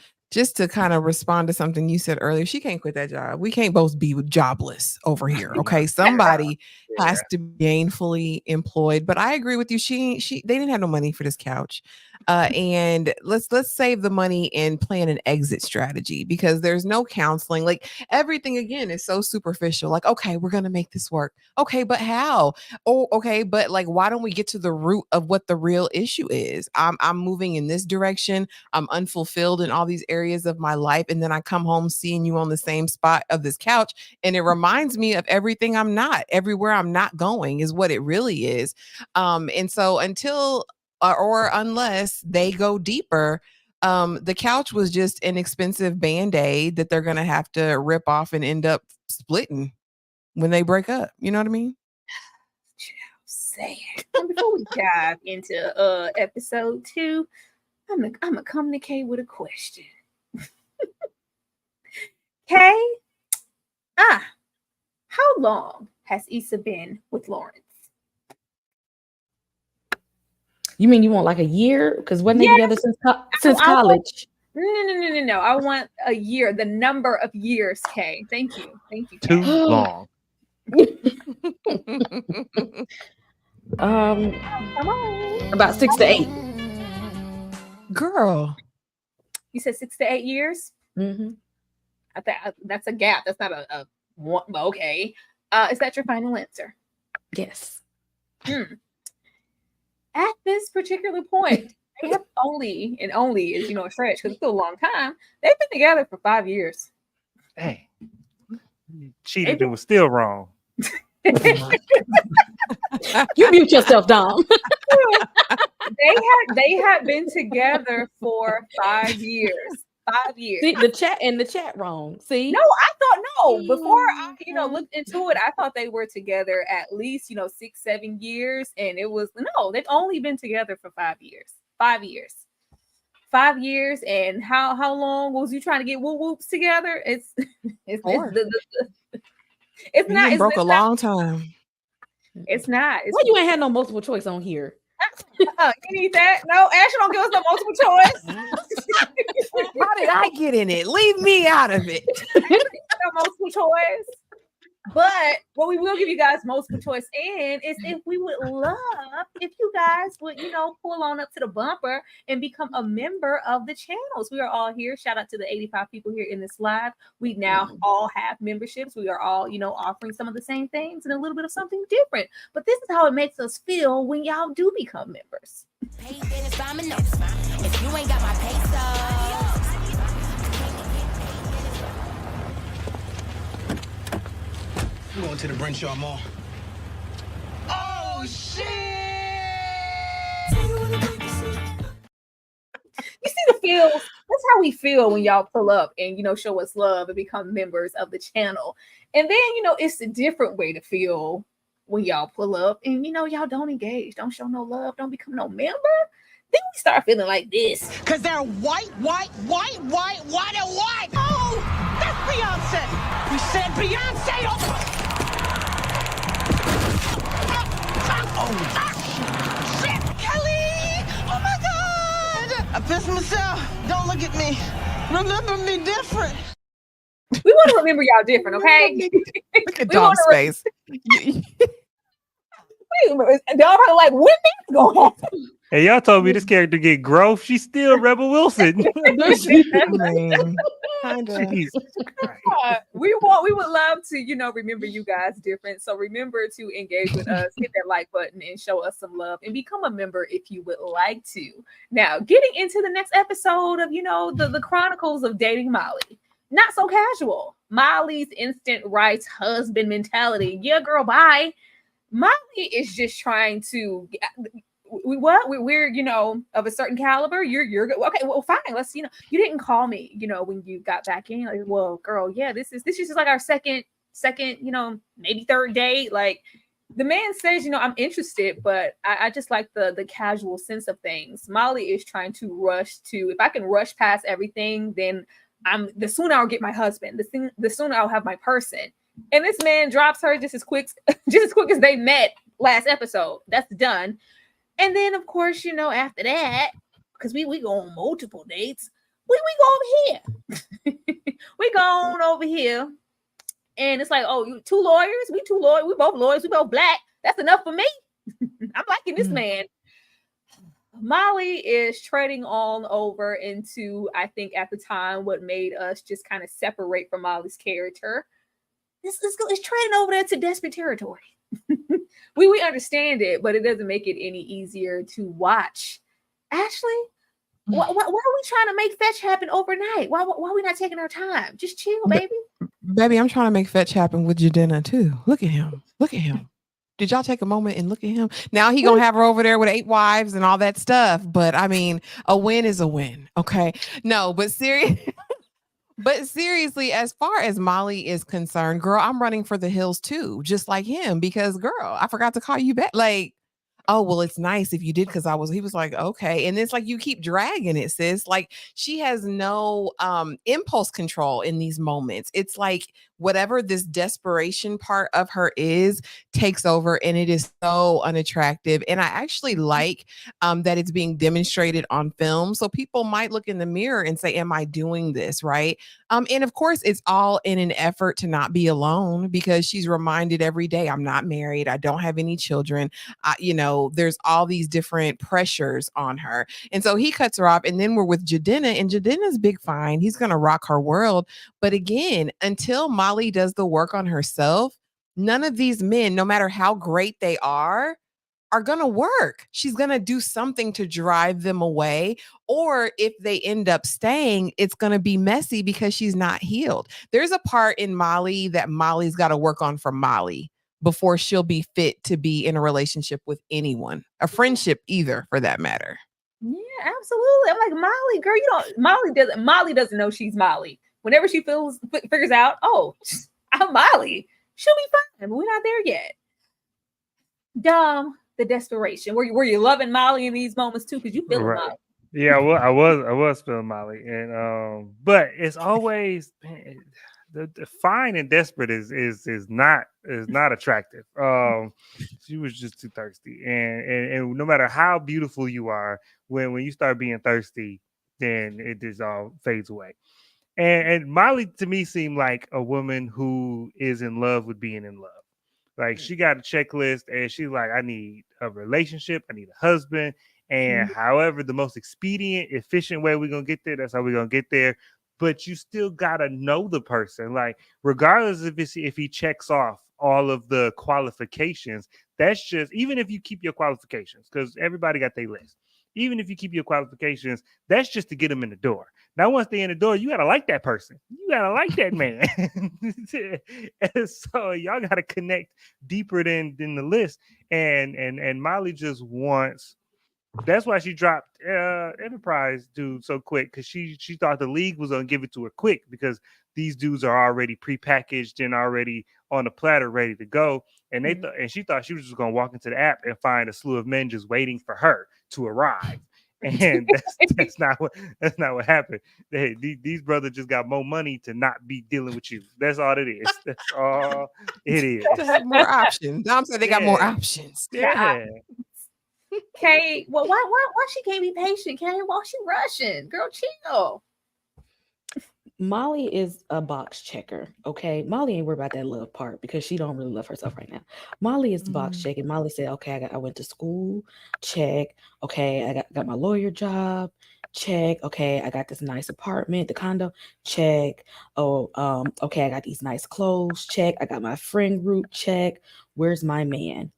kind of respond to something you said earlier, she can't quit that job. We can't both be jobless over here. Okay. Somebody has to be gainfully employed. But I agree with you. They didn't have no money for this couch. And let's save the money and plan an exit strategy, because there's no counseling. Like, everything again is so superficial. Like, okay, we're gonna make this work. Okay, but how? Oh, okay, but like, why don't we get to the root of what the real issue is? I'm moving in this direction. I'm unfulfilled in all these areas of my life, and then I come home seeing you on the same spot of this couch, and it reminds me of everything I'm not. Everywhere I'm not going is what it really is. And so until or unless they go deeper, the couch was just an expensive Band-Aid that they're gonna have to rip off and end up splitting when they break up. You know what I mean? Say it. Before we dive into episode 2, I'm gonna communicate with a question. Okay. How long has Issa been with Lawrence? You mean you want like a year? Because wasn't they together since college? No. I want a year. The number of years, Kay. Thank you. Too long. Come on. About 6 to 8. Girl, You said 6 to 8 years? Mm-hmm. I think that's a gap. That's not a one. Okay. Is that your final answer? Yes. At this particular point, they have only is a stretch, because it's still a long time. They've been together for 5 years. Hey, cheated and was still wrong. You mute yourself, Dom. They had been together for 5 years. 5 years. See, the chat wrong. See? No, I thought before I looked into it, I thought they were together at least 6-7 years, and it was they've only been together for 5 years. 5 years. 5 years. And how long was you trying to get whoop whoops together? It's not broke a long time. It's not. Why you ain't had no multiple choice on here? You need that? No, Ashley don't give us no multiple choice. How did I get in it? Leave me out of it. No multiple choice. But what we will give you guys multiple choice in is if we would love if you guys would, pull on up to the bumper and become a member of the channels. We are all here. Shout out to the 85 people here in this live. We now all have memberships. We are all, offering some of the same things and a little bit of something different. But this is how it makes us feel when y'all do become members. If you ain't got my pesos. I'm going to the Brenshaw Mall. Oh, shit! You see the feels? That's how we feel when y'all pull up and, show us love and become members of the channel. And then, it's a different way to feel when y'all pull up and, y'all don't engage, don't show no love, don't become no member. Then we start feeling like this. Because they're white. Oh, that's Beyonce. We said Beyonce. Oh, shit, Kelly. I pissed myself. Don't look at me. Remember me different. We want to remember y'all different, okay? Look at We want Dom's to face. Y'all probably like, when things gonna happen? And y'all told me this character get growth. She's still Rebel Wilson. I mean, kinda. Jesus Christ. We would love to, remember you guys different. So remember to engage with us, hit that like button and show us some love and become a member if you would like to. Now, getting into the next episode of, the Chronicles of Dating Molly. Not so casual. Molly's instant rights husband mentality. Yeah, girl, bye. Molly is just trying to we're of a certain caliber. You're okay. Well, fine. Let's you didn't call me when you got back in. Like, well, girl, yeah, this is just like our second maybe third date. Like the man says, I'm interested, but I just like the casual sense of things. Molly is trying to rush to. If I can rush past everything, then the sooner I'll get my husband. The sooner I'll have my person. And this man drops her just as quick as they met last episode. That's done. And then, of course, after that, because we go on multiple dates, we go over here. We go on over here. And it's like, oh, you two lawyers? We two lawyers. We both lawyers. We both black. That's enough for me. I'm liking this man. Molly is treading on over into, I think, at the time, what made us just kind of separate from Molly's character. It's treading over there to desperate territory. We understand it, but it doesn't make it any easier to watch. Ashley, why are we trying to make fetch happen overnight? Why are we not taking our time? Just chill, baby. Baby, I'm trying to make fetch happen with Jadena too. Look at him. Look at him. Did y'all take a moment and look at him? Now he gonna have her over there with 8 wives and all that stuff. But I mean, a win is a win. Okay. No, but seriously, as far as Molly is concerned, girl, I'm running for the hills too, just like him, because girl, I forgot to call you back. Like, oh, well, it's nice if you did, because he was like, okay. And it's like, you keep dragging it, sis. Like she has no impulse control in these moments. It's like whatever this desperation part of her is takes over, and it is so unattractive. And I actually like that it's being demonstrated on film. So people might look in the mirror and say, am I doing this right? And of course, it's all in an effort to not be alone, because she's reminded every day, I'm not married. I don't have any children. There's all these different pressures on her. And so he cuts her off, and then we're with Jadena, and Jadena's big fine. He's going to rock her world. But again, until Molly does the work on herself, none of these men, no matter how great they are going to work. She's going to do something to drive them away. Or if they end up staying, it's going to be messy because she's not healed. There's a part in Molly that Molly's got to work on for Molly before she'll be fit to be in a relationship with anyone, a friendship either, for that matter. Yeah, absolutely. I'm like, Molly, girl, Molly doesn't know she's Molly. Whenever she figures out, oh, I'm Molly, she'll be fine, but we're not there yet. The desperation. Were you loving Molly in these moments too? Because you feeling Right. Molly. Yeah, well, I was feeling Molly, and but it's always the fine and desperate is not attractive. She was just too thirsty, and no matter how beautiful you are, when you start being thirsty, then it just all fades away. And Molly to me seemed like a woman who is in love with being in love. Like she got a checklist, and she's like, I need a relationship, I need a husband. And however the most expedient, efficient way we're gonna get there, that's how we're gonna get there. But you still gotta know the person. Like, regardless if he checks off all of the qualifications, that's just, even if you keep your qualifications, because everybody got their list. Even if you keep your qualifications, that's just to get them in the door. Now, once they're in the door, you gotta like that person. You gotta like that man. And so y'all gotta connect deeper than the list. And Molly just wants. That's why she dropped Enterprise dude so quick, because she thought the league was gonna give it to her quick, because these dudes are already prepackaged and already on the platter ready to go. And and she thought she was just gonna walk into the app and find a slew of men just waiting for her to arrive. And that's not what happened. These brothers just got more money to not be dealing with you. That's all it is. That's all it is. To have more options. Dom said they got more options. Yeah. Kay, well, why she can't be patient, Kay? Why she rushing? Girl, chill. Molly is a box checker. Okay. Molly ain't worried about that love part because she don't really love herself right now. Molly is the box checking. Molly said, okay, I went to school. Check. Okay, I got my lawyer job. Check. Okay, I got this nice apartment, the condo. Check. Oh, okay, I got these nice clothes. Check. I got my friend group. Check. Where's my man?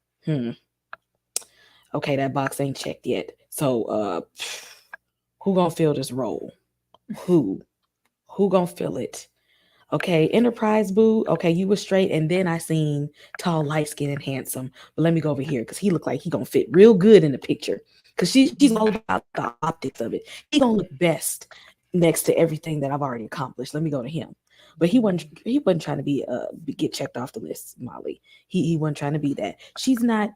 Okay, that box ain't checked yet. So who gonna fill this role? Who gonna fill it? Okay, Enterprise boo. Okay, you were straight, and then I seen tall, light skinned and handsome. But let me go over here because he looked like he gonna fit real good in the picture. Because she's all about the optics of it. He gonna look best next to everything that I've already accomplished. Let me go to him. But he wasn't trying to be get checked off the list, Molly. He wasn't trying to be that. She's not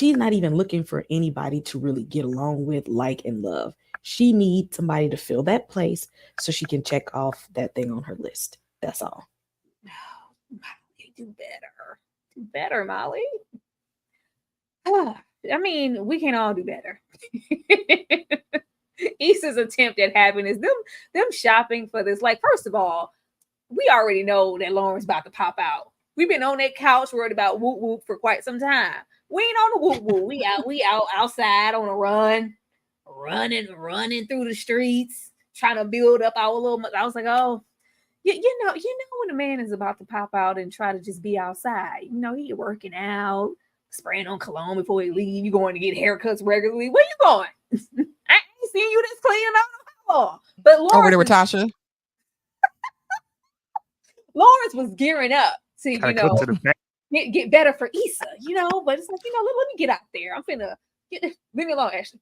even looking for anybody to really get along with, like, and love. She needs somebody to fill that place so she can check off that thing on her list. That's all. Molly, do better. Do better, Molly. I mean, we can all do better. Issa's attempt at happiness, them shopping for this. Like, first of all, we already know that Lawrence about to pop out. We've been on that couch worried about whoop whoop for quite some time. We ain't on the whoop whoop. We out outside on a run, running through the streets, trying to build up our little. I was like, oh, you know when a man is about to pop out and try to just be outside. You know, he working out, spraying on cologne before he leave. You going to get haircuts regularly. Where you going? I ain't seen you this clean up. But Lawrence over there with Tasha. Lawrence was gearing up to, you know, to the back. Get better for Issa, you know, but it's like, you know, let me get out there. I'm finna leave me alone, Ashley.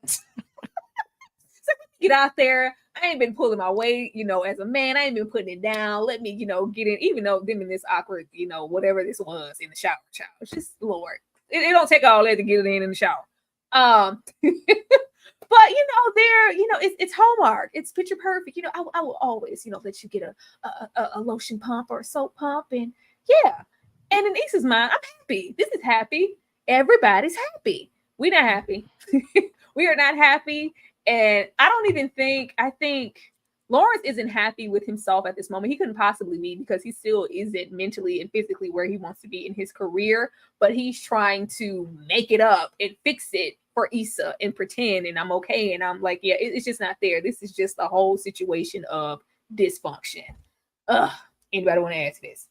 So let me get out there. I ain't been pulling my weight, you know, as a man. I ain't been putting it down. Let me, you know, get in, even though them in this awkward, you know, whatever this was in the shower, child. It's just, Lord. It don't take all that to get it in the shower. But you know, it's Hallmark. It's picture perfect. You know, I will always, you know, let you get a lotion pump or a soap pump, and yeah. And in Issa's mind, I'm happy. This is happy. Everybody's happy. We're not happy. We are not happy. And I think Lawrence isn't happy with himself at this moment. He couldn't possibly be, because he still isn't mentally and physically where he wants to be in his career. But he's trying to make it up and fix it for Issa and pretend, and I'm okay. And I'm like, yeah, it's just not there. This is just a whole situation of dysfunction. Anybody want to add to this?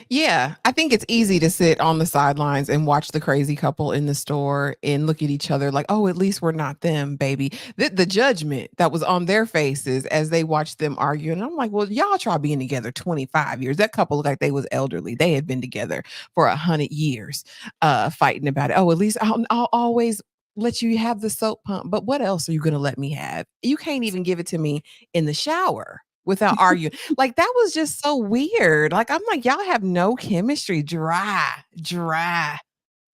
Yeah, I think it's easy to sit on the sidelines and watch the crazy couple in the store and look at each other like, oh, at least we're not them, baby. The judgment that was on their faces as they watched them argue. And I'm like, well, y'all try being together 25 years. That couple looked like they was elderly. They had been together for 100 years, fighting about it. Oh, at least I'll always let you have the soap pump. But what else are you going to let me have? You can't even give it to me in the shower without arguing. Like, that was just so weird. Like, I'm like, y'all have no chemistry. Dry.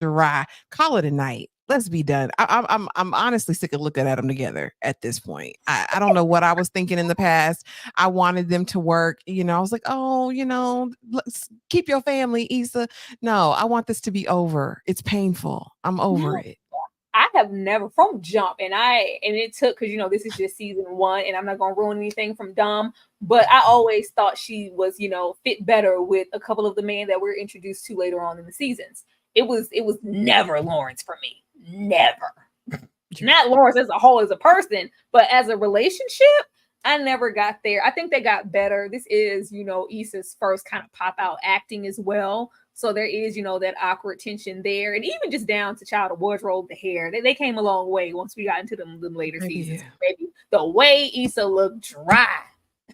Call it a night. Let's be done. I'm honestly sick of looking at them together at this point. I don't know what I was thinking in the past. I wanted them to work. You know, I was like, oh, you know, let's keep your family, Issa. No, I want this to be over. It's painful. I'm over it. I have never, from jump, and it took, because, you know, this is just season 1, and I'm not going to ruin anything from Dom, but I always thought she was, you know, fit better with a couple of the men that we're introduced to later on in the seasons. It was never Lawrence for me. Never. Not Lawrence as a whole, as a person, but as a relationship, I never got there. I think they got better. This is, you know, Issa's first kind of pop out acting as well. So there is, you know, that awkward tension there. And even just down to child of wardrobe, the hair, they came a long way once we got into them later seasons. Maybe the way Issa looked dry.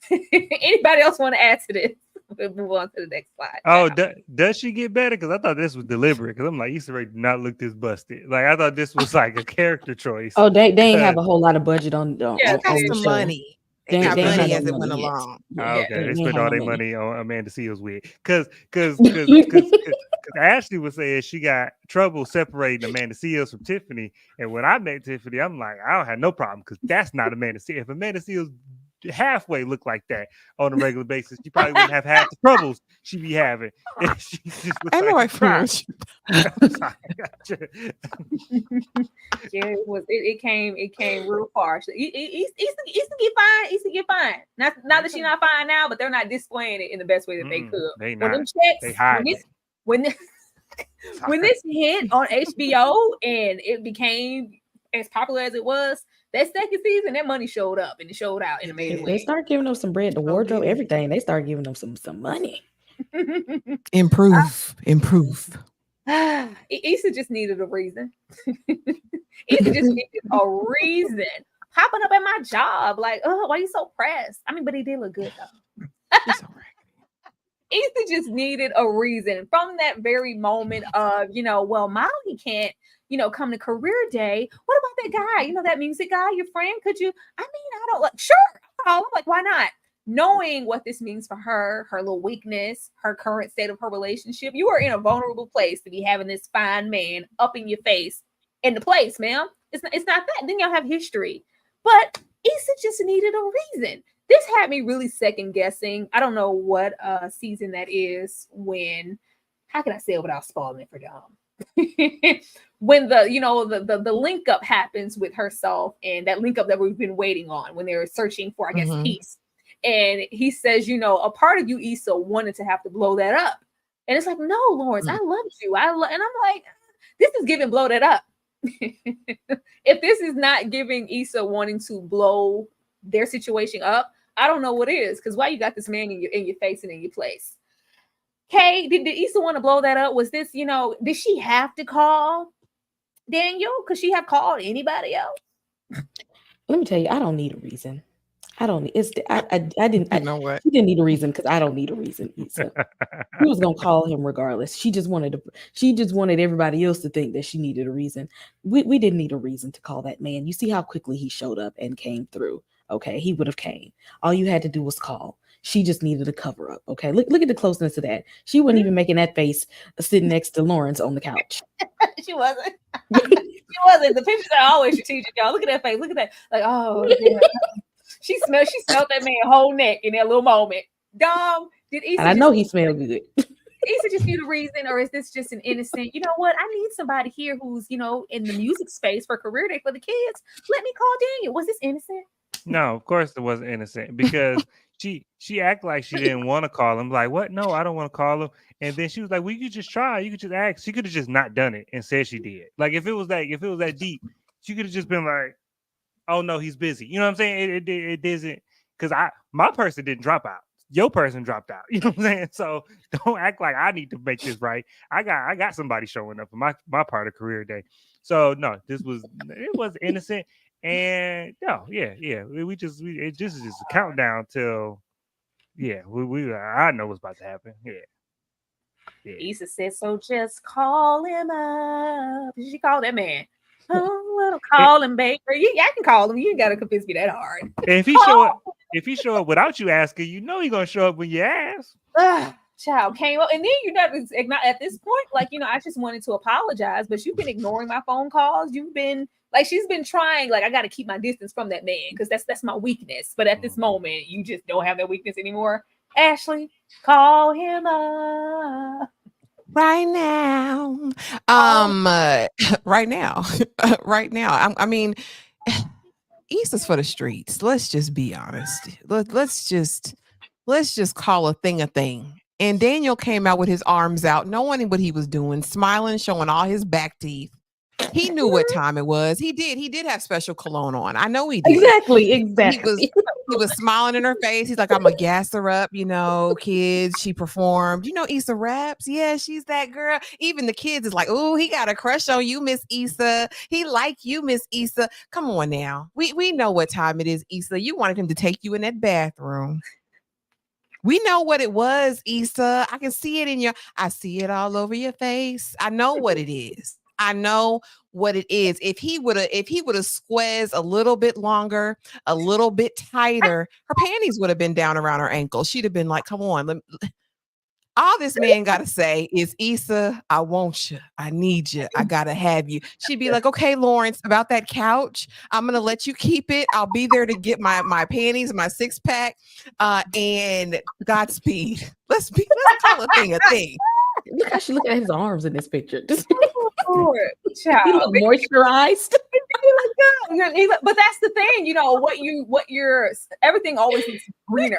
Anybody else want to add to this? We'll move on to the next slide. Oh, does she get better? Because I thought this was deliberate. Because I'm like, Issa Rae did not look this busted. Like, I thought this was like a character choice. Oh, they ain't have a whole lot of budget on Yeah, on some the show. They They got ain't money had as no it went money yet. along. Okay, they spent all their money on Amanda Seals wig. Because Ashley was saying she got trouble separating Amanda Seals from Tiffany. And when I met Tiffany, I'm like, I don't have no problem, because that's not Amanda Seals. If Amanda Seals halfway look like that on a regular basis, she probably wouldn't have half the troubles she be having. She just looks I know like I a crime. Yeah, it came real harsh. Issa get fine. Not that she's not fine now, but they're not displaying it in the best way that they could. They When not. them checks, They hide it. when this hit on HBO and it became as popular as it was, that second season, that money showed up and it showed out in a major way. They start giving them some bread, the wardrobe, everything. They start giving them some money. Improve. Issa just needed a reason. Issa just needed a reason. Popping up at my job, like, oh, why are you so pressed? I mean, but he did look good though. Issa just needed a reason from that very moment of, well, Molly can't, come to career day. What about that guy? That music guy, your friend? Could you? I mean, I don't like. Sure, I'm like, why not? Knowing what this means for her little weakness, her current state of her relationship, you are in a vulnerable place to be having this fine man up in your face in the place, ma'am. It's not that. Then y'all have history, but Issa just needed a reason. This had me really second guessing. I don't know what season that is when. How can I say it without spoiling it for Dom? When the link up happens with herself, and that link up that we've been waiting on when they were searching for, I guess, peace. And he says, a part of you, Issa, wanted to have to blow that up. And it's like, no, Lawrence, I loved you. And I'm like, this is giving blow that up. If this is not giving Issa wanting to blow their situation up, I don't know what is. Because why you got this man in your face and in your place? Kay, did Issa want to blow that up? Was this, did she have to call Daniel? Could she have called anybody else? Let me tell you, I don't need a reason. I don't need. I didn't. You know what? She didn't need a reason because I don't need a reason. Issa. She was gonna call him regardless. She just wanted everybody else to think that she needed a reason. We didn't need a reason to call that man. You see how quickly he showed up and came through. Okay, he would have came. All you had to do was call. She just needed a cover up. Okay, look at the closeness of that. She wasn't even making that face sitting next to Lawrence on the couch. She wasn't. She wasn't. The pictures are always strategic, y'all. Look at that face. Look at that. Like, oh, yeah. She smelled that man whole neck in that little moment. Dom, did Issa? And I know he smelled good. Issa just need a reason, or is this just an innocent? You know what? I need somebody here who's in the music space for career day for the kids. Let me call Daniel. Was this innocent? No, of course it wasn't innocent because she acted like she didn't want to call him. Like, what? No, I don't want to call him. And then she was like, well, you could just try. You could just ask. She could have just not done it and said she did. Like, if it was that deep, she could have just been like, oh no, he's busy. You know what I'm saying? It isn't, because my person didn't drop out. Your person dropped out. You know what I'm saying? So don't act like I need to make this right. I got somebody showing up for my part of career day. So no, it was innocent. And no, yeah. It just is just a countdown till I know what's about to happen. Yeah. Issa said, so just call him up. Did she call that man? Oh, I'll call him, baby. I can call him. You ain't gotta convince me that hard. And if he show up without you asking, you know he's gonna show up when you ask. Child came up, and then you never at this point, like, I just wanted to apologize, but you've been ignoring my phone calls. You've been like, she's been trying, like, I got to keep my distance from that man because that's my weakness. But at this moment, you just don't have that weakness anymore. Ashley, call him up right now. Right now. I mean, Issa's for the streets. Let's just be honest. Let's just call a thing. And Daniel came out with his arms out, knowing what he was doing, smiling, showing all his back teeth. He knew what time it was. He did have special cologne on. I know he did. Exactly. He was smiling in her face. He's like, I'm gonna gas her up, kids. She performed. Issa raps. Yeah, she's that girl. Even the kids is like, oh, he got a crush on you, Miss Issa. He like you, Miss Issa. Come on now. We know what time it is, Issa. You wanted him to take you in that bathroom. We know what it was, Issa. I can see it I see it all over your face. I know what it is. I know what it is. If he would have squeezed a little bit longer, a little bit tighter, her panties would have been down around her ankles. She'd have been like, come on. All this man gotta say is, Issa, I want you. I need you. I gotta have you. She'd be like, okay, Lawrence, about that couch, I'm gonna let you keep it. I'll be there to get my panties, my 6-pack, and Godspeed. Let's call a thing a thing. Look how she look at his arms in this picture. Just Lord, he child. look moisturized. But that's the thing, you know, everything always looks greener.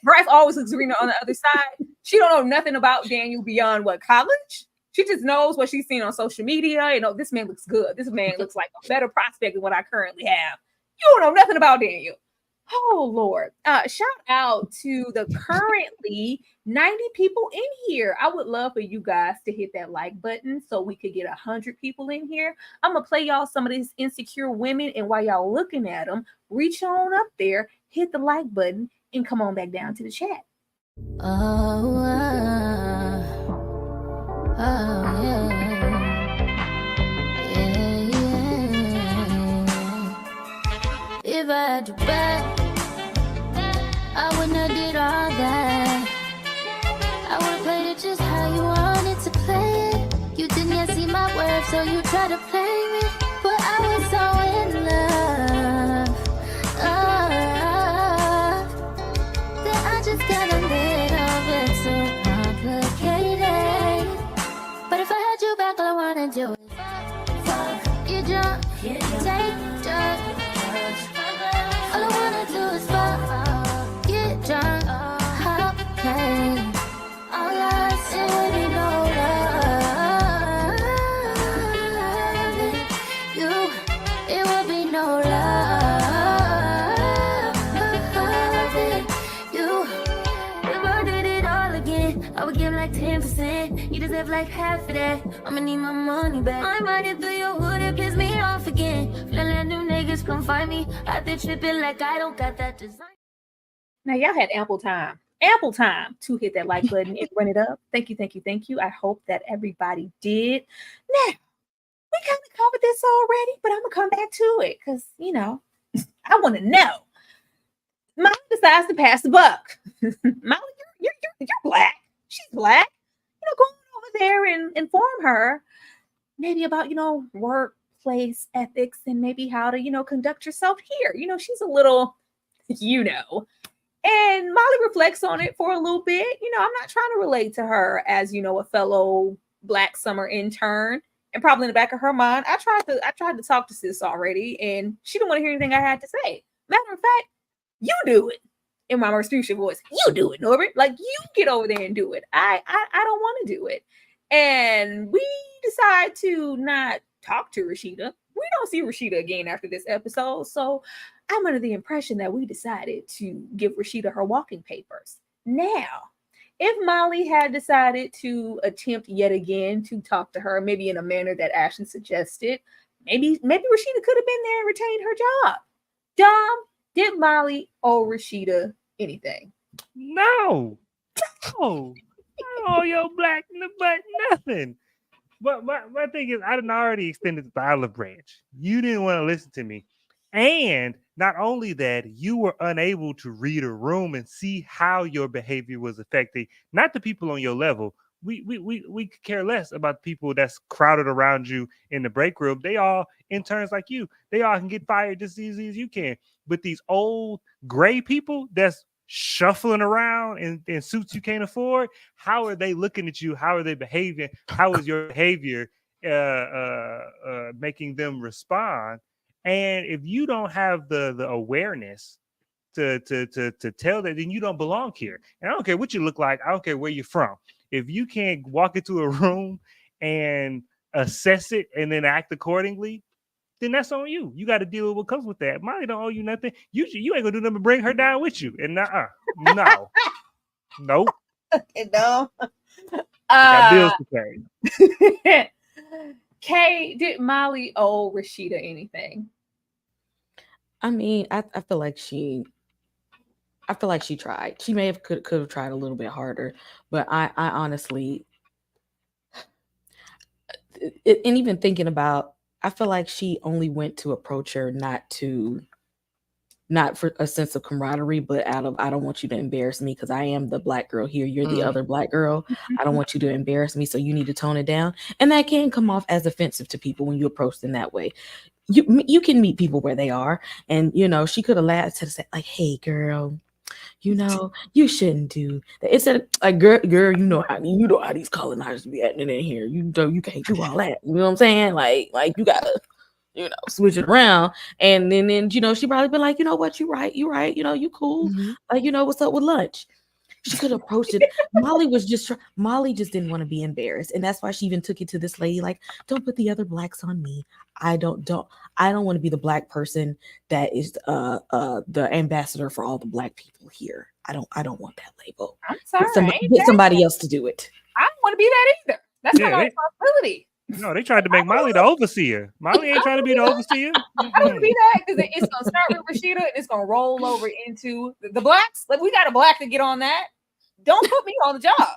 Grass always looks greener on the other side. She don't know nothing about Daniel beyond what, college? She just knows what she's seen on social media. You know, this man looks good. This man looks like a better prospect than what I currently have. You don't know nothing about Daniel. Oh Lord. Shout out to the currently 90 people in here. I would love for you guys to hit that like button so we could get 100 people in here. I'm gonna play y'all some of these insecure women, and while y'all looking at them, reach on up there, hit the like button, and come on back down to the chat. If I had to bet, I wouldn't have did all that. I would have played it just how you wanted to play it. You didn't yet see my worth, so you tried to play me. But I was so in love, that I just got a little bit too complicated. But if I had you back, all I wanna do is fuck, get drunk, take drugs. All I wanna do is fuck, get drunk, hop, play. All I say would be no love. You, it would be no love. You, if I did it all again, I would give like 10%. You deserve like half of that. I'ma need my money back. I might get through your hood and piss me off again. Let new niggas come find me. Out there tripping like I don't got that design. Now y'all had ample time to hit that like button and run it up. Thank you. I hope that everybody did. Now, we kind of covered this already, but I'm gonna come back to it because, you know, I want to know. Molly decides to pass the buck. Molly, you're black. She's black. You know, go on over there and inform her maybe about, you know, workplace ethics and maybe how to, you know, conduct yourself here. You know, she's a little, you know. And Molly reflects on it for a little bit. You know, I'm not trying to relate to her as, you know, a fellow Black summer intern. And probably in the back of her mind, I tried to talk to sis already, and she didn't want to hear anything I had to say. Matter of fact, you do it. In my Mercutio voice, you do it, Norbert. Like, you get over there and do it. I don't want to do it. And we decide to not talk to Rashida. We don't see Rashida again after this episode. So I'm under the impression that we decided to give Rashida her walking papers. Now, if Molly had decided to attempt yet again to talk to her, maybe in a manner that Ashton suggested, maybe Rashida could have been there and retained her job. Dom, did Molly owe Rashida anything? No. Oh, yo, black, but nothing. But my thing is, I didn't already extended the olive branch. You didn't want to listen to me. And not only that, you were unable to read a room and see how your behavior was affecting not the people on your level. We could care less about the people that's crowded around you in the break room. They all interns like you. They all can get fired just as easy as you can. But these old gray people that's shuffling around in suits you can't afford, how are they looking at you? How are they behaving? How is your behavior making them respond? And if you don't have the awareness to tell that, then you don't belong here. And I don't care what you look like. I don't care where you're from. If you can't walk into a room and assess it and then act accordingly, then that's on you. You got to deal with what comes with that. Molly don't owe you nothing. You ain't gonna do nothing but bring her down with you. And no, nope. No. Got bills to pay. Kay, did Molly owe Rashida anything? I mean, I feel like she tried. She may have could have tried a little bit harder, but I honestly, and even thinking about, I feel like she only went to approach her not to not for a sense of camaraderie, but out of, I don't want you to embarrass me because I am the black girl here. You're the other black girl. I don't want you to embarrass me, so you need to tone it down. And that can come off as offensive to people when you approach them that way. You can meet people where they are, and she could have laughed to say like, "Hey, girl, you shouldn't do that." Instead of like, girl, you know how these colonizers be acting in here. You can't do all that. You know what I'm saying? Like you gotta, switch it around. And then she probably been like, you know what, you right, you cool. Like, what's up with lunch? She could have approached it. Molly just didn't want to be embarrassed, and that's why she even took it to this lady. Like, don't put the other blacks on me. I don't want to be the black person that is the ambassador for all the black people here. I don't want that label. I'm sorry. Get somebody else to do it. I don't want to be that either. That's not my responsibility. No, they tried to make Molly the overseer. Molly ain't trying to be the overseer. I don't want to be that because it's going to start with Rashida and it's going to roll over into the blacks. Like, we got a black to get on that. Don't put me on the job.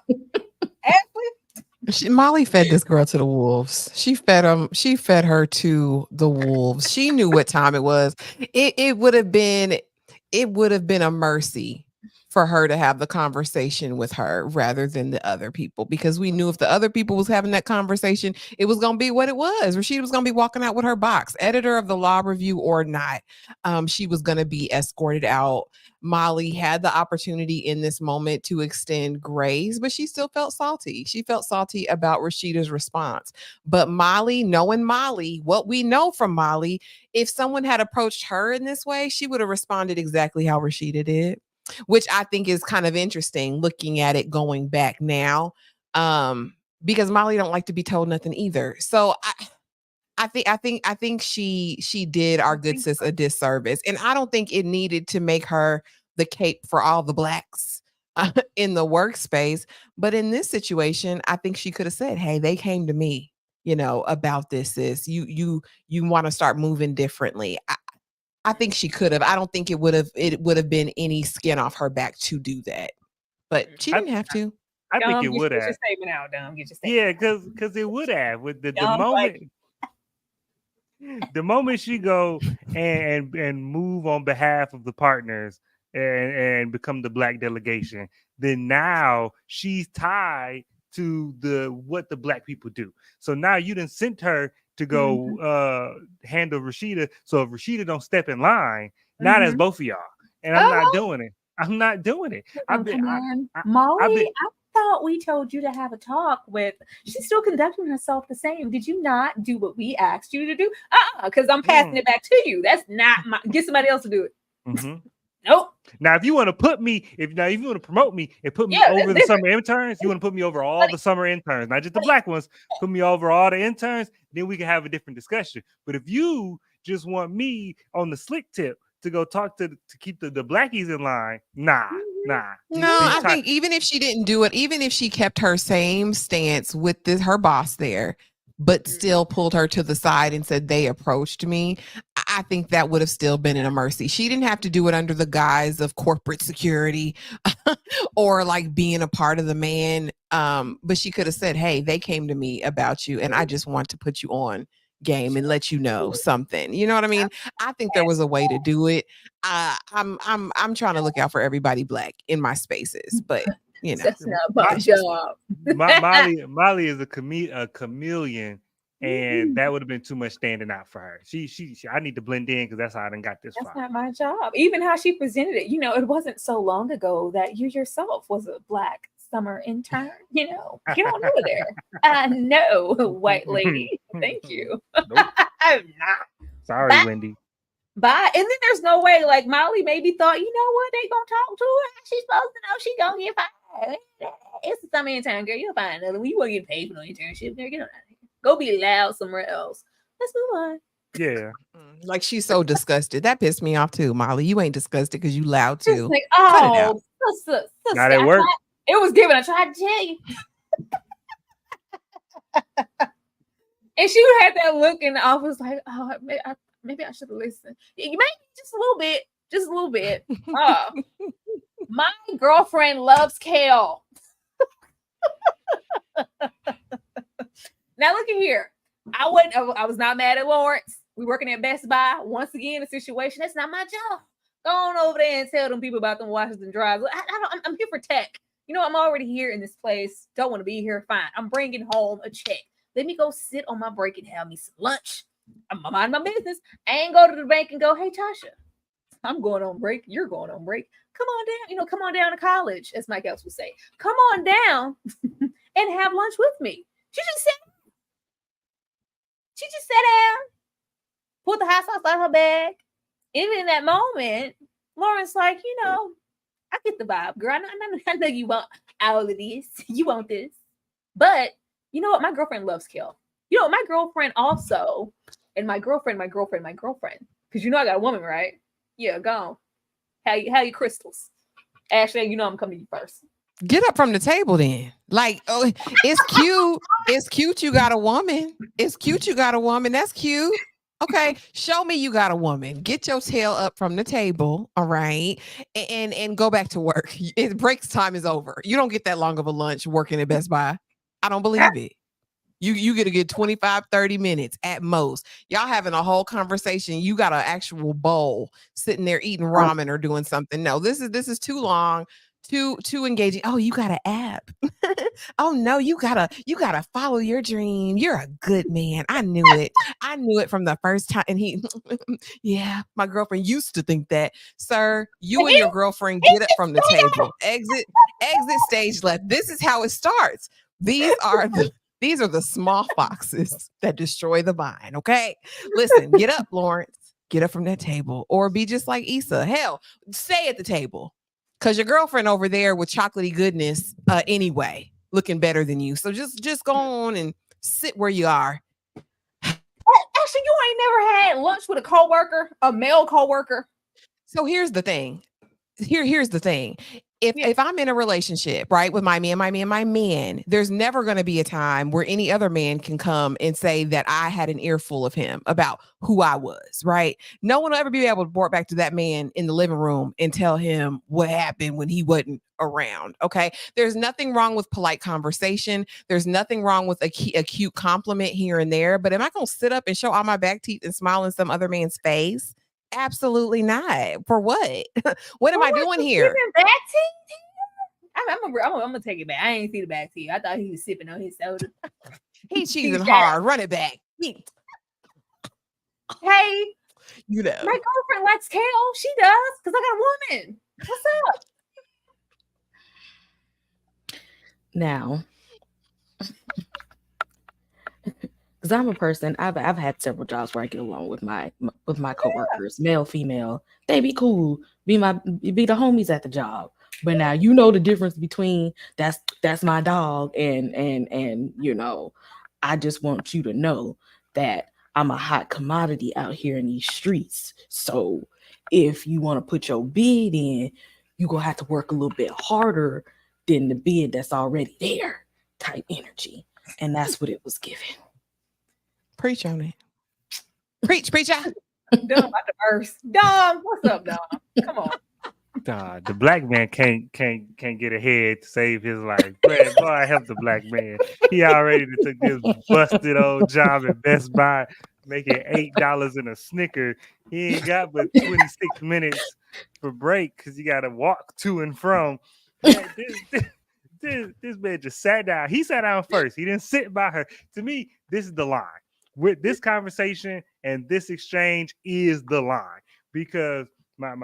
Ashley. Molly fed this girl to the wolves. She fed her to the wolves. She knew what time it was. It would have been a mercy for her to have the conversation with her rather than the other people, because we knew if the other people was having that conversation, it was going to be what it was. Rashida was going to be walking out with her box, editor of the law review or not. She was going to be escorted out. Molly had the opportunity in this moment to extend grace, but she still felt salty. She felt salty about Rashida's response. But Molly, knowing Molly, what we know from Molly, if someone had approached her in this way, she would have responded exactly how Rashida did, which I think is kind of interesting looking at it going back now, because Molly don't like to be told nothing either. So I think she did our good sis a disservice, and I don't think it needed to make her the cape for all the blacks in the workspace. But in this situation, I think she could have said, "Hey, they came to me, about this. Sis, you want to start moving differently." I think she could have. I don't think it would have been any skin off her back to do that, but she didn't have to. I think it would have. Get your statement out, Dom. Get your statement. Yeah, because it would have with the moment. The moment she go and move on behalf of the partners and become the black delegation, then now she's tied to what the black people do. So now you done sent her to go handle Rashida. So if Rashida don't step in line, now that's both of y'all. And I'm not doing it. I'm not doing it. Molly, I thought we told you to have a talk with. She's still conducting herself the same. Did you not do what we asked you to do? Because I'm passing it back to you. That's not my. Get somebody else to do it. Nope. Now, if you want to put me, if you want to promote me and put me over the summer interns, you want to put me over all the summer interns, not just the black ones. Put me over all the interns, then we can have a different discussion. But if you just want me on the slick tip to go talk to keep the blackies in line, nah. No, I think even if she didn't do it, even if she kept her same stance with her boss there, but still pulled her to the side and said, they approached me, I think that would have still been a mercy. She didn't have to do it under the guise of corporate security or like being a part of the man. But she could have said, hey, they came to me about you and I just want to put you on game and let you know something. You know what I mean? I think there was a way to do it. I'm trying to look out for everybody black in my spaces, but that's not my job. Molly is a chameleon, and that would have been too much standing out for her. She I need to blend in because that's how I done got this. That's not my job. Even how she presented it, it wasn't so long ago that you yourself was a black summer intern. Get on over there. I know, white lady. Thank you. Nope. I'm not. Sorry, Wendy. Bye. And then there's no way, like Molly maybe thought, you know what, they gonna talk to her. She's supposed to know she gonna get fired. It's a summer intern, girl. You'll find another one. You won't get paid for no internship. Girl, get on out of here. Go be loud somewhere else. Let's move on. Yeah. Like she's so disgusted. That pissed me off too, Molly. You ain't disgusted because you loud too. Like, oh, sister, not at work. It was given. I tried to tell you. And she had that look in the office like, oh, maybe I should have listened. Maybe just a little bit. My girlfriend loves kale. Now look at here. I was not mad at Lawrence. We working at Best Buy. Once again, a situation that's not my job. Go on over there and tell them people about them washers and dryers. I'm here for tech. You know, I'm already here in this place. Don't want to be here. Fine. I'm bringing home a check. Let me go sit on my break and have me some lunch. I'm minding my business. I ain't go to the bank and go, hey, Tasha, I'm going on break. You're going on break. Come on down. You know, come on down to college, as Mike Epps would say. Come on down and have lunch with me. She just sat down, pulled the hot sauce out of her bag. Even in that moment, Lawrence like, you know, I get the vibe, girl. I know you want all of this. You want this. But you know what? My girlfriend loves Kel. You know, my girlfriend also, and my girlfriend, because you know I got a woman, right? Yeah, go on. How you crystals? Ashley, you know I'm coming to you first. Get up from the table then. Like, oh, it's cute. It's cute you got a woman. It's cute you got a woman. That's cute. Okay, show me you got a woman. Get your tail up from the table, all right? And go back to work. Break time is over. You don't get that long of a lunch working at Best Buy. I don't believe it. You get to get 25, 30 minutes at most. Y'all having a whole conversation. You got an actual bowl sitting there eating ramen or doing something. No, this is too long. Too engaging. Oh, you got an app. Oh no, you gotta follow your dream. You're a good man. I knew it from the first time. And he, yeah, my girlfriend used to think that. Sir, you and your girlfriend get up from the table. Exit stage left. This is how it starts. These are the small foxes that destroy the vine. Okay, listen, get up, Lawrence. Get up from that table, or be just like Issa. Hell, stay at the table. Because your girlfriend over there with chocolatey goodness anyway, looking better than you. So just go on and sit where you are. Actually, you ain't never had lunch with a coworker, a male coworker. So here's the thing. Here's the thing. If I'm in a relationship, right, with my man, there's never going to be a time where any other man can come and say that I had an earful of him about who I was, right? No one will ever be able to report back to that man in the living room and tell him what happened when he wasn't around, okay? There's nothing wrong with polite conversation. There's nothing wrong with a cute compliment here and there. But am I going to sit up and show all my back teeth and smile in some other man's face? Absolutely not. For what? What am I doing here? Back teeth? I'm gonna take it back. I ain't see the back teeth. I thought he was sipping on his soda. He's cheating hard. Run it back. Hey, you know, my girlfriend likes Kel. She does because I got a woman. What's up? Now, because I'm a person, I've had several jobs where I get along with my coworkers, male, female. They be cool, be the homies at the job. But now you know the difference between that's my dog and you know, I just want you to know that I'm a hot commodity out here in these streets. So if you want to put your bid in, you're gonna have to work a little bit harder than the bid that's already there type energy. And that's what it was given. Preach on it. Preach out. Dumb about the verse. Dumb. What's up, Dumb? Come on. The black man can't get ahead to save his life. Boy, help the black man. He already took this busted old job at Best Buy, making $8 in a Snicker. He ain't got but 26 minutes for break because he got to walk to and from. This man just sat down. He sat down first. He didn't sit by her. To me, this is the line. With this conversation and this exchange is the line, because my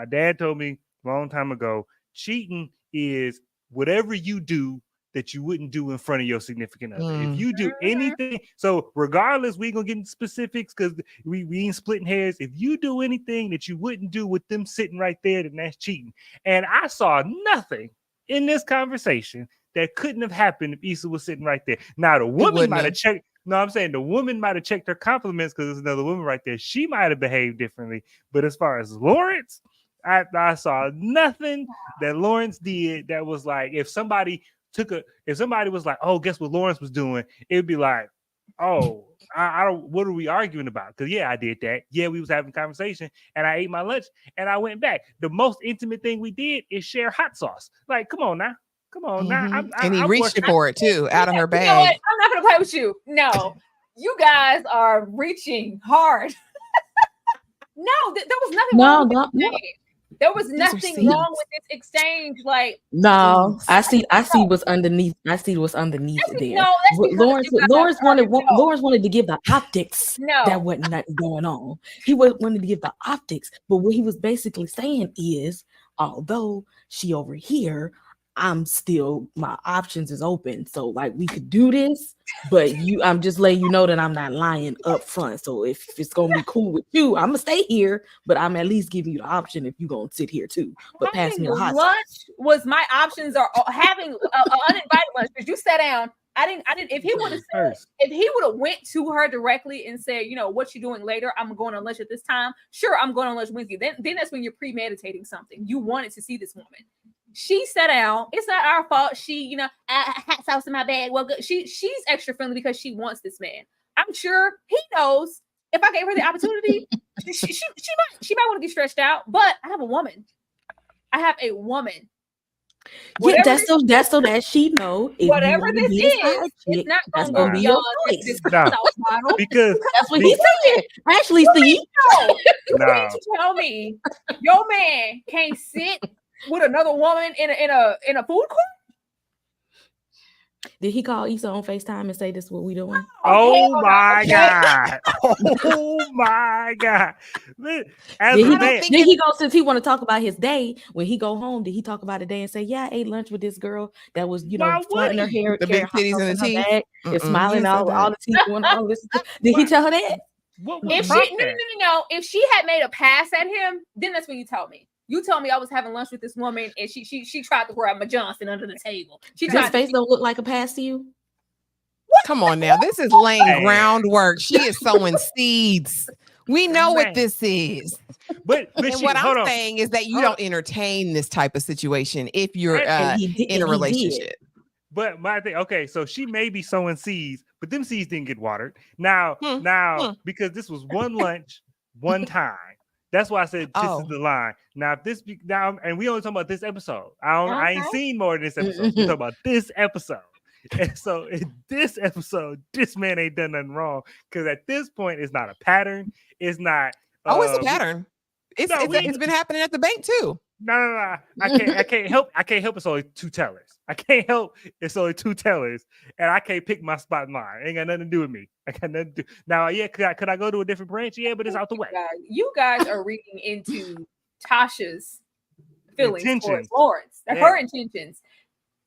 dad told me a long time ago, cheating is whatever you do that you wouldn't do in front of your significant other. If you do anything, so regardless, we gonna get into specifics because we ain't splitting hairs. If you do anything that you wouldn't do with them sitting right there, then that's cheating. And I saw nothing in this conversation that couldn't have happened if Issa was sitting right there. Now the woman might have checked. No, I'm saying the woman might have checked her compliments because there's another woman right there. She might have behaved differently. But as far as Lawrence, I saw nothing that Lawrence did that was like, if somebody was like, oh, guess what Lawrence was doing? It'd be like, oh, I don't, what are we arguing about? Because yeah, I did that. Yeah, we was having a conversation and I ate my lunch and I went back. The most intimate thing we did is share hot sauce. Like, come on now. Now. And he reached for it too, out of her bag. You know what? I'm not gonna play with you. No, you guys are reaching hard. No, there was nothing No, wrong with no, this. no. There was are nothing wrong seeds. with this exchange. Like, No, Seeds. I see what's underneath. I see what's underneath that's, there. no, that's because Lawrence, you guys Lawrence wanted to give the optics No. that wasn't nothing going on. He wanted to give the optics, but what he was basically saying is, although she over here, I'm still, my options is open. So like we could do this, but I'm just letting you know that I'm not lying up front. So if it's gonna be cool with you, I'm gonna stay here, but I'm at least giving you the option if you're gonna sit here too. But pass me the hot sauce. lunch was my options, or having an uninvited lunch because you sat down. I didn't. If he would have said, if he would have went to her directly and said, you know, what you doing later? I'm going on lunch at this time. Sure, I'm going on lunch with you. Then that's when you're premeditating something. You wanted to see this woman. She sat down. It's not our fault. She, you know, hot sauce in my bag. Well, good. She's extra friendly because she wants this man. I'm sure he knows if I gave her the opportunity, she might want to get stretched out. But I have a woman. Yeah, that's so that she know if whatever this is, it's not gonna be your place. No, because that's what he said. Actually, Steve, you mean to tell me your man can't sit with another woman in a food court? Did he call Issa on FaceTime and say this is what we doing? Oh my God. Oh my God. Did he go, since he want to talk about his day, when he go home, did he talk about a day and say, yeah, I ate lunch with this girl that was, you know, flaunting her hair, the big titties and the teeth, and smiling all the teeth, doing all this stuff? Did he tell her that? If she no, if she had made a pass at him, then that's when you told me. You told me I was having lunch with this woman and she tried to grab my Johnson under the table. His face don't look like a pass to you? Come on now. This is laying groundwork. She is sowing seeds. We know what this is. But what I'm saying is that you don't entertain this type of situation if you're in a relationship. But my thing, okay, so she may be sowing seeds, but them seeds didn't get watered. Now, because this was one lunch, one time. That's why I said this is the line. Now, if this and we only talking about this episode. I ain't seen more of this episode. We talking about this episode. And so in this episode, this man ain't done nothing wrong. Because at this point, it's not a pattern. It's not it's a pattern. It's been happening at the bank too. No. I can't help. It's only two tellers. I can't help. It's only two tellers, and I can't pick my spot in line. It ain't got nothing to do with me. I got nothing to do. Now, yeah, could I go to a different branch? Yeah, but it's out the way. You guys are reading into Tasha's feelings for Lawrence. Yeah. Her intentions.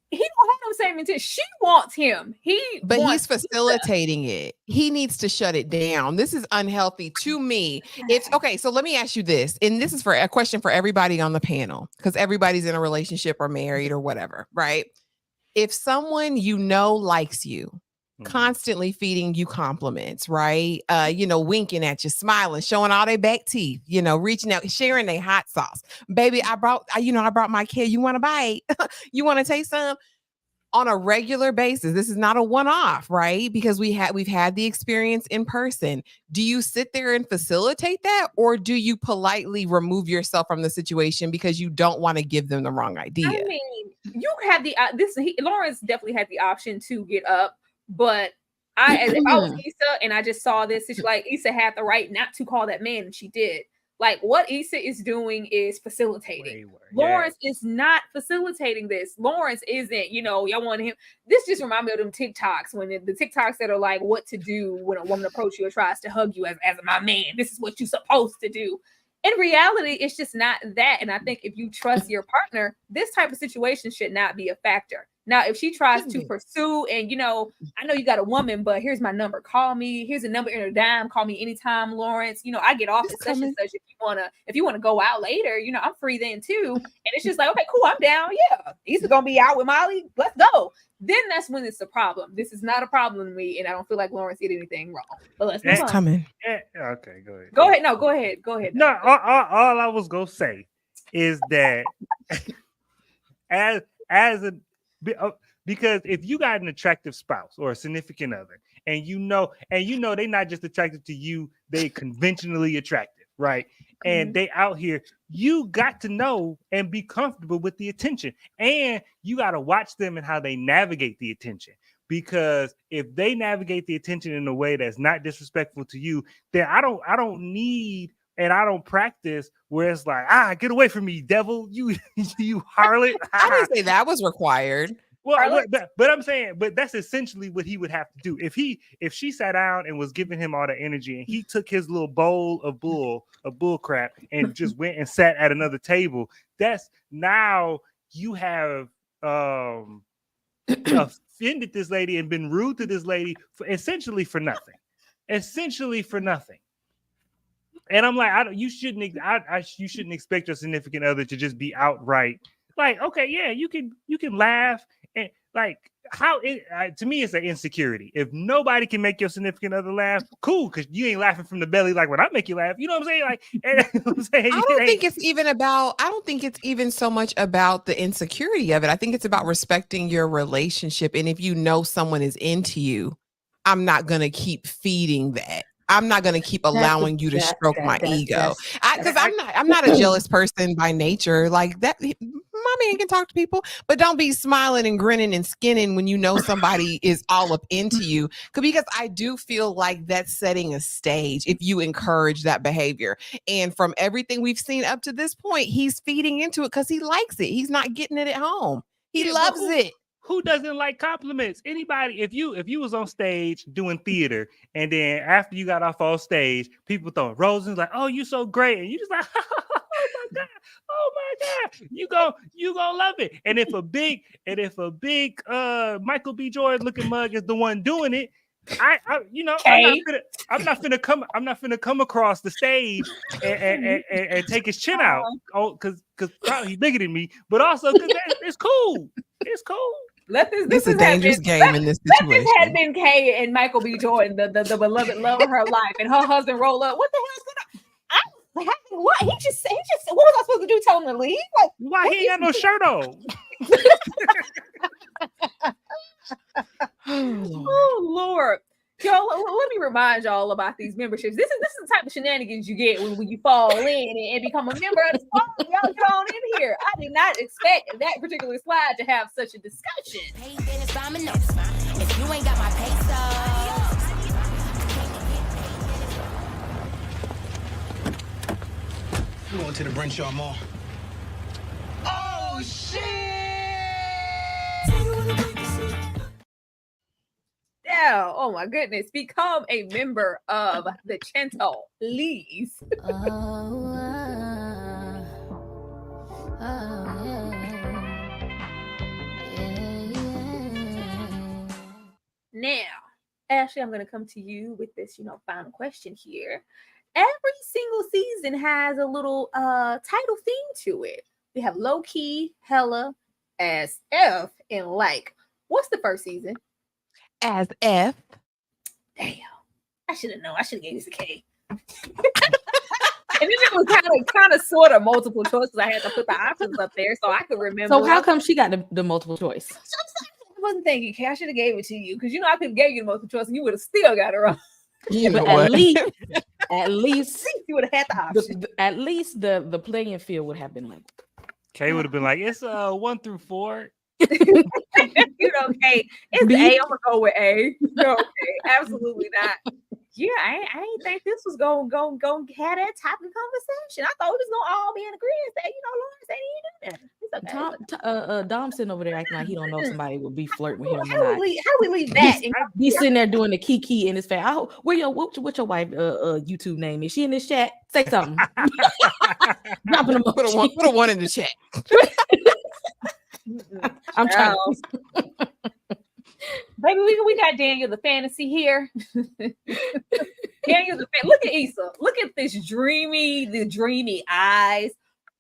He don't have the same intent. She wants him. But he's facilitating it. He needs to shut it down. This is unhealthy to me. It's okay. So let me ask you this, and this is for a question for everybody on the panel, because everybody's in a relationship or married or whatever, right? If someone you know likes you, constantly feeding you compliments, right? Winking at you, smiling, showing all their back teeth, reaching out, sharing their hot sauce. Baby, I brought my kid. You want to bite? You want to taste some? On a regular basis. This is not a one-off, right? Because we've had the experience in person. Do you sit there and facilitate that, or do you politely remove yourself from the situation because you don't want to give them the wrong idea? I mean, you have Lawrence definitely had the option to get up. But if I was Issa and I just saw this, it's like Issa had the right not to call that man, and she did. Like what Issa is doing is facilitating. Lawrence is not facilitating this. Lawrence isn't, y'all want him. This just reminds me of them TikToks when the TikToks that are like what to do when a woman approaches you or tries to hug you as my man. This is what you're supposed to do. In reality, it's just not that. And I think if you trust your partner, this type of situation should not be a factor. Now, if she tries to pursue and, I know you got a woman, but here's my number. Call me. Here's a number in a dime. Call me anytime, Lawrence. I get off at such and such. If you want to go out later, I'm free then too. And it's just like, okay, cool. I'm down. Yeah. He's going to be out with Molly. Let's go. Then that's when it's a problem. This is not a problem to me. And I don't feel like Lawrence did anything wrong. But let's move on. Coming. Okay, go ahead. Go ahead. No, go ahead. Go ahead. No, all I was going to say is that because if you got an attractive spouse or a significant other, and they're not just attractive to you, they conventionally attractive, right? And they out here, you got to know and be comfortable with the attention, and you got to watch them and how they navigate the attention. Because if they navigate the attention in a way that's not disrespectful to you, then I don't need and I don't practice where it's like, get away from me, devil, you harlot. I didn't say that was required. Well, but I'm saying, but that's essentially what he would have to do. If she sat down and was giving him all the energy, and he took his little bowl of bull crap and just went and sat at another table, that's now you have offended this lady and been rude to this lady essentially for nothing. And I'm like, you shouldn't expect your significant other to just be outright like, okay, yeah, you can laugh. And like, to me, it's an insecurity. If nobody can make your significant other laugh, cool, because you ain't laughing from the belly like when I make you laugh. You know what I'm saying? Like, I don't think it's even so much about the insecurity of it. I think it's about respecting your relationship. And if you know someone is into you, I'm not gonna keep feeding that. I'm not going to keep allowing you to stroke my ego, because I'm not a jealous person by nature. Like that, my man can talk to people, but don't be smiling and grinning and skinning when you know somebody is all up into you. Because I do feel like that's setting a stage if you encourage that behavior. And from everything we've seen up to this point, he's feeding into it because he likes it. He's not getting it at home. He loves it. Who doesn't like compliments? Anybody? If you was on stage doing theater, and then after you got off on stage, people throwing roses like, "Oh, you so great," and you just like, "Oh my god, you gonna love it." And if a big Michael B. Jordan looking mug is the one doing it, I'm not finna come across the stage and take his chin out, because probably he's bigger than me, but also because it's cool. It's cool. This is a dangerous game in this situation. Let this had been Kay and Michael B. Jordan, the beloved love of her life, and her husband roll up. What the hell is going on? What he just what was I supposed to do? Tell him to leave? Like, why he ain't got no shirt on? Oh Lord. Y'all, let me remind y'all about these memberships. This is the type of shenanigans you get when you fall in and become a member of the squad. Y'all get on in here. I did not expect that particular slide to have such a discussion. If you ain't got my We're going to the Brenshaw Mall. Oh, shit! Yeah, oh my goodness. Become a member of the Chantal Lees. Now, Ashley, I'm going to come to you with this, final question here. Every single season has a little title theme to it. We have low key, hella, as F, and like. What's the first season? As F. Damn. I should have known. I should have gave this a K. And then it was kind of sort of multiple choices. I had to put the options up there so I could remember. So how come she got the multiple choice? I wasn't thinking, K. I should have gave it to you because I could have gave you the multiple choice and you would have still got it wrong. You know but what? at least you would have had the option. At least the playing field would have been like. Kay would have been like, it's 1 through 4. K. It's B? A. I'm gonna go with A. No, okay, absolutely not. Yeah, I ain't think this was gonna have that type of conversation. I thought we was gonna all be in agreement that Lawrence ain't do that. Okay. Dom sitting over there acting like he don't know somebody would be flirting with him. How we leave that? He's sitting there doing the kiki in his face. What's your wife YouTube name? Is she in this chat? Say something. Dropping them. Put a one in the chat. I'm trying. Baby, we got Daniel the fantasy here. Daniel the look at Issa. Look at this dreamy eyes.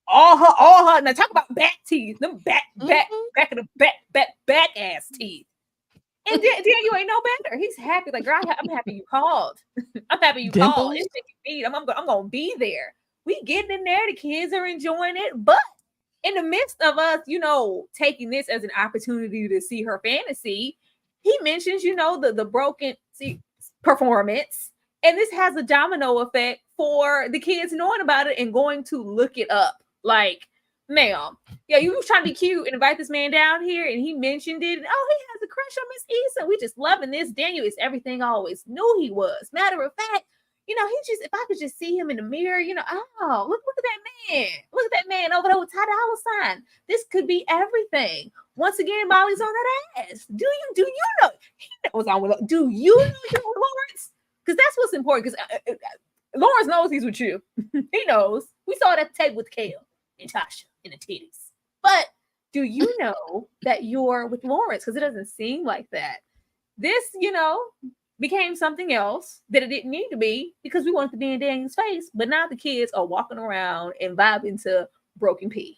All her. Now talk about back teeth. Them back of the back ass teeth. And Daniel ain't no better. He's happy. Like, girl, I'm happy you called. I'm happy you called. It's taking me. I'm gonna be there. We getting in there. The kids are enjoying it, but in the midst of us, taking this as an opportunity to see her fantasy, he mentions, the broken performance. And this has a domino effect for the kids knowing about it and going to look it up. Like, ma'am, yeah, you was trying to be cute and invite this man down here, and he mentioned it. And, he has a crush on Miss Issa. We just loving this. Daniel is everything I always knew he was. Matter of fact, you know, he just, if I could just see him in the mirror, you know, oh, look at that man. Look at that man over there with Ty Dolla $ign. This could be everything. Once again, Molly's on that ass. Do you know? He knows I'm with, do you know you're with Lawrence? Because that's what's important. Because Lawrence knows he's with you. He knows. We saw it at the table with Kale and Tasha in the titties. But do you know that you're with Lawrence? Because it doesn't seem like that. This, you know, became something else that it didn't need to be because we wanted to be in Daniel's face. But now the kids are walking around and vibing to Broken P.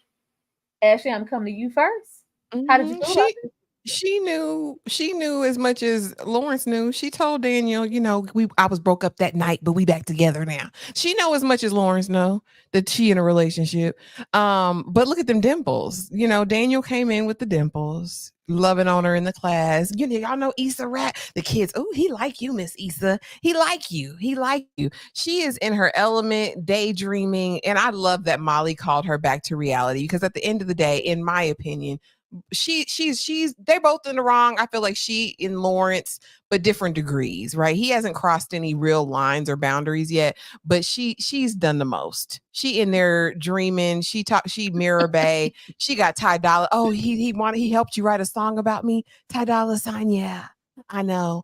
Ashley, I'm coming to you first. How did you feel about this? She knew as much as Lawrence knew. She told Daniel, you know, I was broke up that night, but we back together now. She know as much as Lawrence know that she in a relationship. But look at them dimples. You know, Daniel came in with the dimples, loving on her in the class. You know, y'all know Issa Rae. The kids, oh, he like you, Miss Issa. He like you. He like you. She is in her element, daydreaming, and I love that Molly called her back to reality because at the end of the day, in my opinion, they're both in the wrong. I feel like she in Lawrence, but different degrees, right? He hasn't crossed any real lines or boundaries yet, but she's done the most. She in there dreaming. She Mirror Bay. She got Ty Dolla. Oh, he helped you write a song about me. Ty Dolla $ign. Yeah, I know.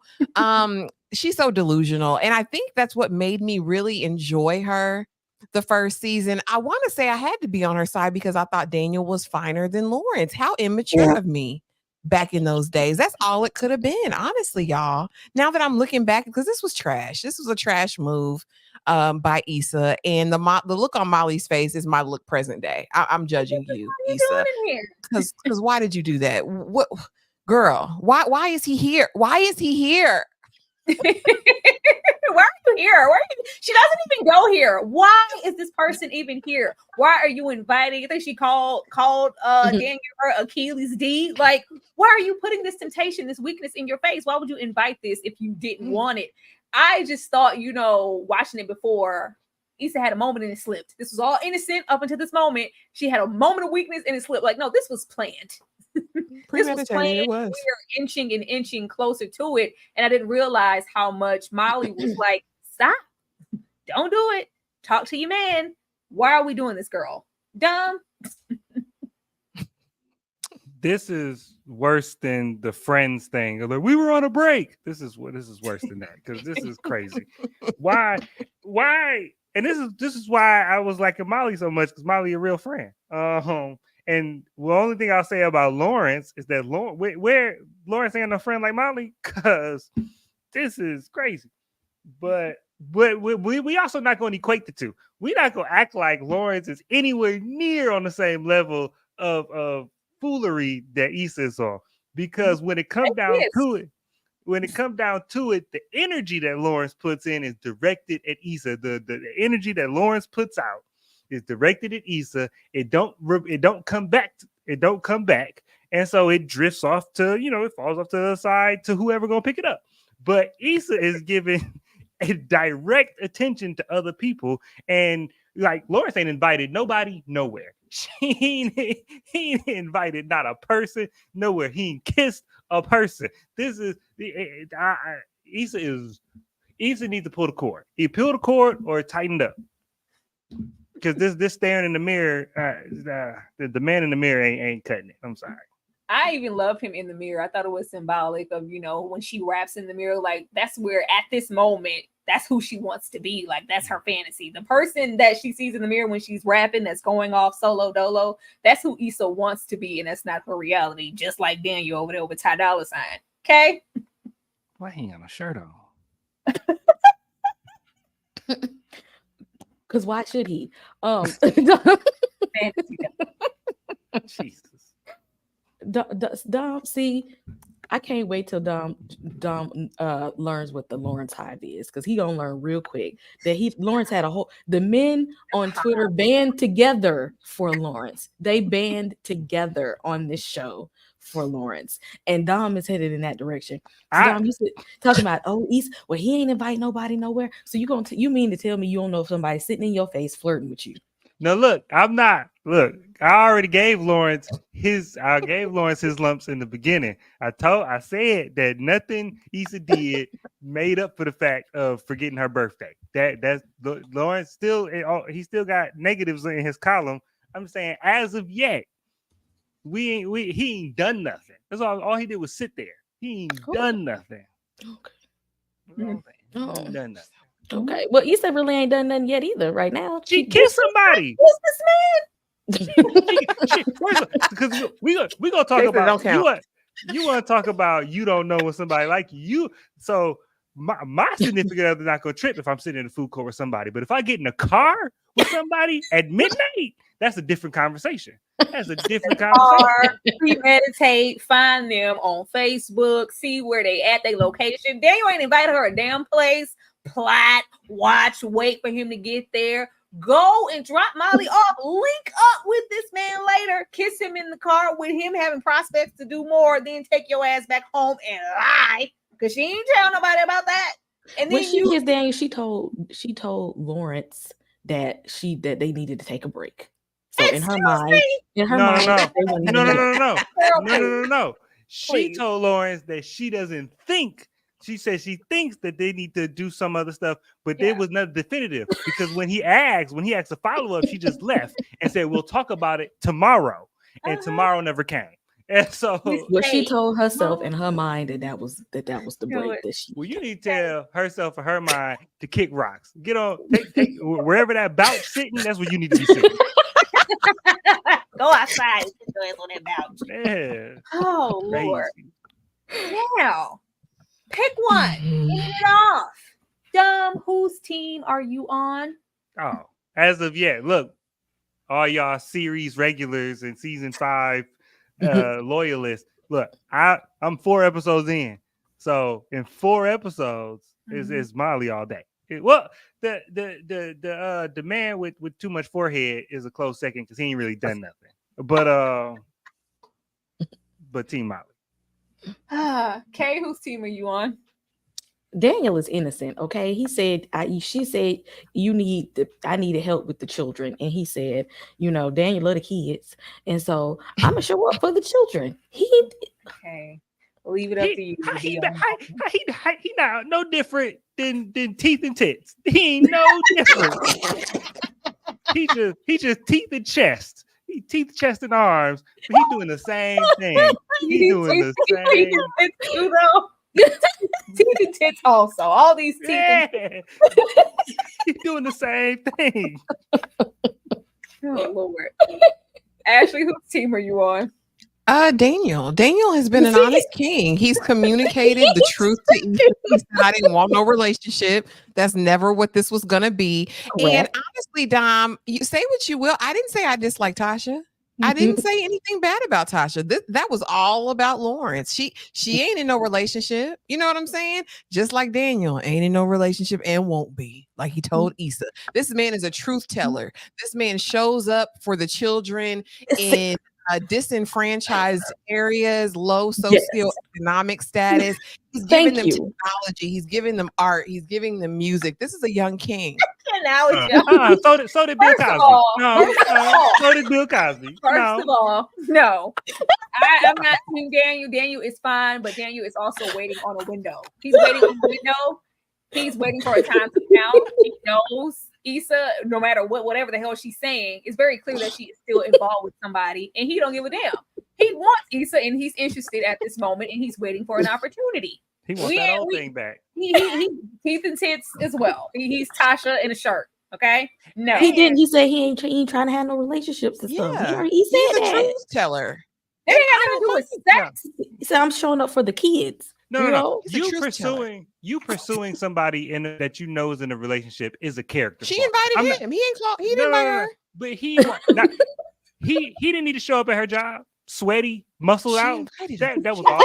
She's so delusional. And I think that's what made me really enjoy her the first season. I want to say I had to be on her side because I thought Daniel was finer than Lawrence. How immature of me back in those days. That's all it could have been, honestly, y'all. Now that I'm looking back, because this was trash. This was a trash move by Issa. And the look on Molly's face is my look present day. I'm judging you, Issa. Because why did you do that? What, girl, why is he here? Why is he here? Why are you here? She doesn't even go here. Why is this person even here? Why are you inviting? I think she called Daniel her Achilles D. Like, why are you putting this temptation, this weakness in your face? Why would you invite this if you didn't want it? I just thought, you know, watching it before, Issa had a moment and it slipped. This was all innocent up until this moment. She had a moment of weakness and it slipped. Like, no, this was planned. This was planned. It was. We were inching closer to it, and I didn't realize how much Molly was like, "Stop! Don't do it. Talk to your man. Why are we doing this, girl? Dumb." This is worse than the Friends thing. Like, we were on a break. This is worse than that because this is crazy. Why? And this is why I was liking Molly so much because Molly a real friend. And the only thing I'll say about Lawrence is that where Lawrence ain't no friend like Molly, because this is crazy. But we also not going to equate the two. We're not going to act like Lawrence is anywhere near on the same level of foolery that Issa is on. Because when it comes down to it, the energy that Lawrence puts in is directed at Issa. The energy that Lawrence puts out is directed at Issa. It don't come back. And so it drifts off to, you know, it falls off to the side to whoever gonna pick it up. But Issa is giving a direct attention to other people. And like Lawrence ain't invited nobody nowhere. He ain't invited not a person nowhere. He ain't kissed a person. This is Issa needs to pull the cord. He pulled the cord or tightened up. Because this staring in the mirror, the man in the mirror ain't cutting it. I'm sorry. I even love him in the mirror. I thought it was symbolic of, you know, when she raps in the mirror, like that's where at this moment, that's who she wants to be. Like that's her fantasy. The person that she sees in the mirror when she's rapping, that's going off solo dolo, that's who Issa wants to be, and that's not her reality. Just like Daniel over there with Ty Dolla $ign. Okay. Why he ain't got a shirt on? Because why should he? Jesus. Dom, see, I can't wait till Dom learns what the Lawrence hive is, because he gonna learn real quick that Lawrence had the men on Twitter band together for Lawrence. They band together on this show for Lawrence, and Dom is headed in that direction. So Dom, you talking about he ain't invite nobody nowhere. So you mean to tell me you don't know if somebody's sitting in your face flirting with you? No, look, I'm not. Look, I already gave Lawrence his lumps in the beginning. I said that nothing Issa did made up for the fact of forgetting her birthday. That's Lawrence still. He still got negatives in his column. I'm saying as of yet, he ain't done nothing. That's all he did was sit there. He ain't done nothing. Okay. He ain't done nothing. Okay. Well, Issa really ain't done nothing yet either. Right now, She kissed somebody. Kiss this man. Because we gonna talk They said about don't count. you want to talk about you don't know when somebody like you. So my significant other not gonna trip if I'm sitting in the food court with somebody. But if I get in a car with somebody at midnight, that's a different conversation. That's a different conversation. Or premeditate, find them on Facebook, see where they at, their location. Daniel ain't invited her a damn place. Plot, watch, wait for him to get there. Go and drop Molly off. Link up with this man later. Kiss him in the car with him having prospects to do more. Then take your ass back home and lie because she ain't tell nobody about that. And then when she kissed Daniel, she told Lawrence that they needed to take a break. So in her mind, no. She told Lawrence that she doesn't think. She said she thinks that they need to do some other stuff, but there was nothing definitive because when he asked a follow-up, she just left and said, we'll talk about it tomorrow. And tomorrow never came. And so she told herself in her mind that was the break that she. Well, you need to tell herself or her mind to kick rocks. Get on, take wherever that bout's sitting, that's where you need to be sitting. Go outside and sit your ass on that couch. Yeah. Oh, Crazy. Lord. Now, pick one. Get it off. Dumb, whose team are you on? Oh, as of yet, look, all y'all series regulars and season 5 loyalists. Look, I'm 4 episodes in. So in 4 episodes is Molly all day. The man with too much forehead is a close second because he ain't really done nothing. But Team Molly. Kay, whose team are you on? Daniel is innocent. Okay, he said she said I needed help with the children, and he said, Daniel love the kids, and so I'm gonna show up for the children. Okay, leave it up to you. He not no different than teeth and tits. He ain't no different. he just teeth and chest. He teeth, chest, and arms. But he doing the same thing. He doing the same. Teeth and tits also. All these teeth and tits. He's doing the same thing. Oh, Lord. Ashley, whose team are you on? Daniel. Daniel has been an honest king. He's communicated the truth to Issa. He said, I didn't want no relationship. That's never what this was gonna be. Correct. And honestly, Dom, you say what you will. I didn't say I dislike Tasha. I didn't say anything bad about Tasha. That was all about Lawrence. She ain't in no relationship. You know what I'm saying? Just like Daniel ain't in no relationship and won't be. Like he told Issa. This man is a truth teller. This man shows up for the children in disenfranchised areas, low socioeconomic status. He's giving them technology. He's giving them art. He's giving them music. This is a young king. So did Bill Cosby. So did Bill Cosby. First of all, no. I'm not team Daniel. Daniel is fine, but Daniel is also waiting on a window. He's waiting on a window. He's waiting for a time to count. He knows Issa, no matter whatever the hell she's saying, it's very clear that she is still involved with somebody, and he don't give a damn. He wants Issa, and he's interested at this moment, and he's waiting for an opportunity. He wants that whole thing back. He teeth and tits as well. He's Tasha in a shirt. Okay, no, he didn't. He said he ain't trying to have no relationships and stuff. He said he's that. a truth teller. It ain't got nothing to do with sex. He said I'm showing up for the kids. No. You pursuing somebody that you know is in a relationship is a character. She invited him. He didn't invite her. But he didn't need to show up at her job. Sweaty, muscled out. That was all.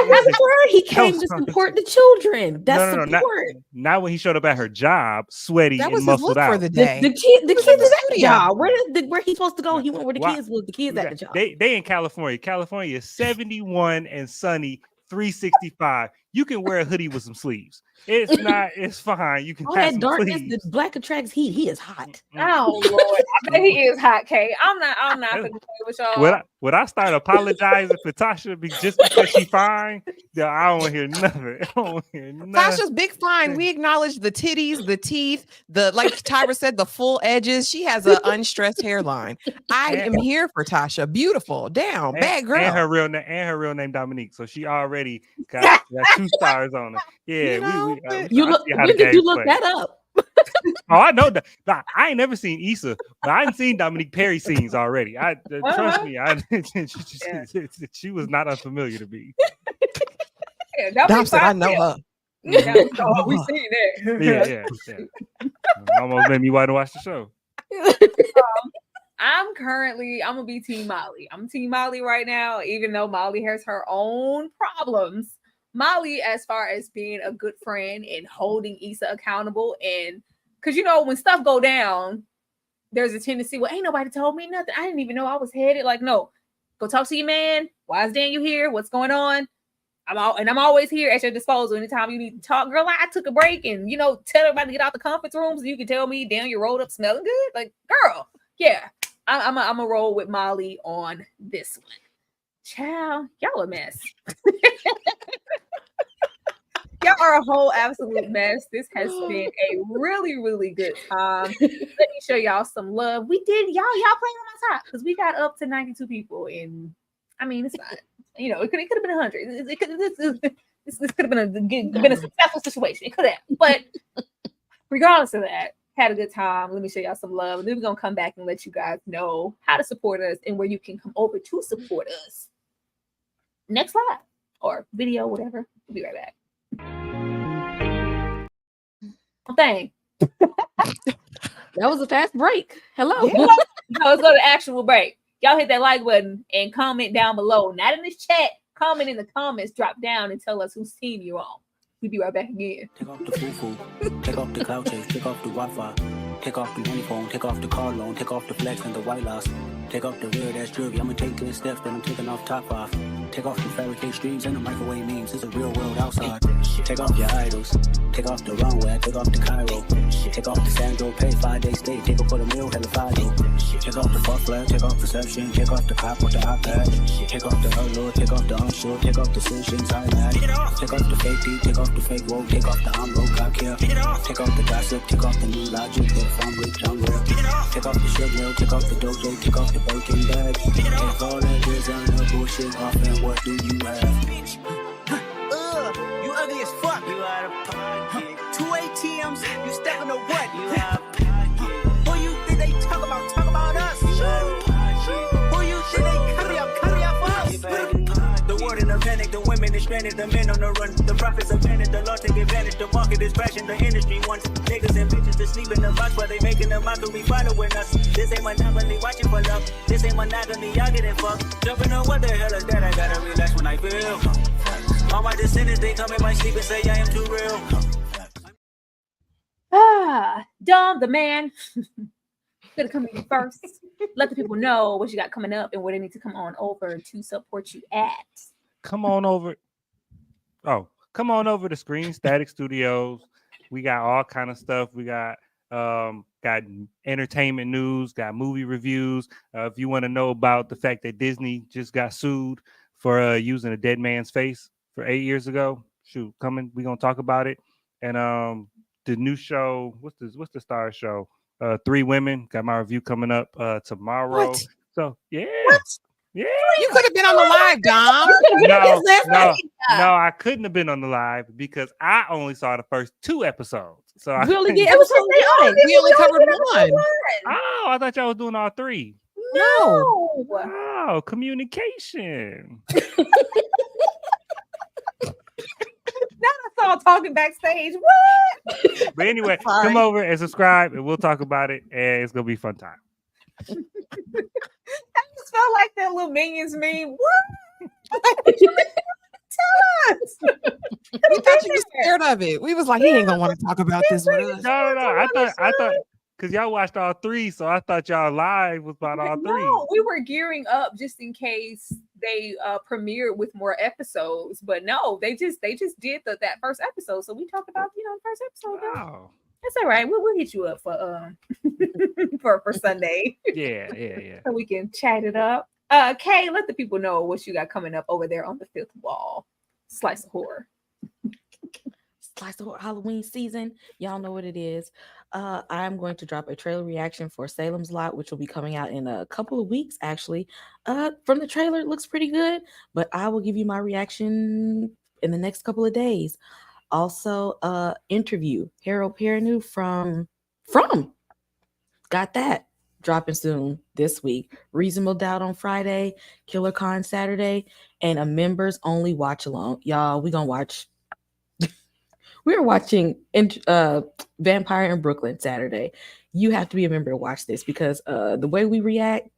He came to support the children. That's support. Not when he showed up at her job, sweaty and muscled out. For the day. The kids is at the job. Where he's supposed to go? He went where the kids was. The kids at the job. They in California. California is 71 and sunny, 365. You can wear a hoodie with some sleeves. It's not. It's fine. You can All have that some darkness, sleeves. the black attracts heat. He is hot. Oh Lord, I bet he is hot, Kay. I'm not gonna play with y'all. Would I start apologizing for Tasha just because she fine? Yeah, I don't want to hear nothing. I don't want to hear nothing. Tasha's big fine. We acknowledge the titties, the teeth, the like Tyra said, the full edges. She has an unstressed hairline. I am here for Tasha. Beautiful, down, bad girl. And her real name Dominique. So she already got 2 stars on her. Yeah, You know, when did you look that up? Oh, I know that. Nah, I ain't never seen Issa, but I ain't seen Dominique Perry scenes already. Trust me, she was not unfamiliar to me. Yeah, Dom said, I know her. Yeah, we seen that. Yeah. Almost made me want to watch the show. I'm gonna be Team Molly. I'm Team Molly right now, even though Molly has her own problems. Molly, as far as being a good friend and holding Issa accountable, and because when stuff go down, there's a tendency, well, ain't nobody told me nothing. I didn't even know I was headed. Like, no, go talk to your man. Why is Daniel here? What's going on? I'm always here at your disposal anytime you need to talk. Girl, I took a break and tell everybody to get out the conference rooms. You can tell me, Daniel rolled up smelling good. Like, girl, yeah, I'm a roll with Molly on this one. Child, y'all a mess. Y'all are a whole absolute mess. This has been a really, really good time. Let me show y'all some love. We did, y'all playing on my top because we got up to 92 people, and I mean, it's fine. It could have been 100. This could have been a successful situation. It could have, but regardless of that, had a good time. Let me show y'all some love, and then we're gonna come back and let you guys know how to support us and where you can come over to support us. Next live or video, whatever. We'll be right back. Thing. That was a fast break. Hello. Yeah. Let's go to actual break. Y'all hit that like button and comment down below. Not in this chat. Comment in the comments. Drop down and tell us whose team you're on. We'll be right back again. Take off the foo-foo. Take off the cloud chase. Take off the Wi-Fi. Take off the uniform. Take off the car loan. Take off the flex and the white loss. Take off the weird ass jewelry. I'ma take 10 steps, then I'm taking off top 5. Take off the fabricate streams and the microwave memes. It's a real world outside. Take off your idols. Take off the runway. Take off the Cairo. Take off the Sandro Pay 5-day stay. Take off for the meal. Hella Fido. Take off the fuck flag. Take off perception. Take off the cop with the iPad. Take off the allure. Take off the unsure. Take off decisions. I'm mad. Take off the fake deep. Take off the fake woke. Take off the I'm broke. I care. Take off the gossip. Take off the new logic. If I'm rich, I'm real. Take off the shit mill. Take off the dojo. Take off the Birkin bag. Take all that designer bullshit off, and what do you have? You ugly as fuck. You out of pocket. 2 ATMs, you stepping to what? You out of pocket. Who you think they talk about us? You out of pocket. Who you think they carry out for us? You back in pocket. The world in a panic, the women is stranded, the men on the run. The profits are panic, the law take advantage. The market is crashing, the industry wants niggas and bitches to sleep in the box while they making a mockery following us. This ain't monopoly, watching for love. This ain't monogamy, y'all getting fucked. Jumping on what the hell is that? I gotta relax when I feel. All my descendants, they come in my sleep and say I am too real. Dom, the man. Gonna come in first. Let the people know what you got coming up and where they need to come on over to support you at. Come on over. Oh, come on over to Screen Static Studios. We got all kind of stuff. We got entertainment news, got movie reviews. If you want to know about the fact that Disney just got sued for using a dead man's face for 8 years ago, shoot, coming. We're gonna talk about it. And the new show, what's the star show? 3 Women. Got my review coming up tomorrow. What? So yeah. What? Yeah. You could have been on the live, Dom. No, I couldn't have been on the live because I only saw the first 2 episodes. So We only get We only covered one. Oh, I thought y'all was doing all 3. No. Oh, communication. Now that's all talking backstage. What? But anyway, Sorry. come over and subscribe and we'll talk about it. And it's gonna be a fun time. I just felt like that little Minions meme. What? Tell us. We thought you were scared of it. We was like, he ain't gonna want to talk about this with us. No. I thought because y'all watched all 3, so I thought y'all live was about all 3. No, we were gearing up just in case they premiered with more episodes, but no, they just did that first episode. So we talked about the first episode. Wow. That's all right. We'll hit you up for for Sunday. Yeah. So we can chat it up. Kay, let the people know what you got coming up over there on the fifth wall. Slice of horror. Slice of horror Halloween season. Y'all know what it is. I'm going to drop a trailer reaction for Salem's Lot, which will be coming out in a couple of weeks, actually. From the trailer, it looks pretty good, but I will give you my reaction in the next couple of days. Also, interview Harold Perrineau from got that dropping soon this week. Reasonable Doubt on Friday, Killer Con Saturday, and a members only watch along. Y'all, we're watching Vampire in Brooklyn Saturday. You have to be a member to watch this because the way we react,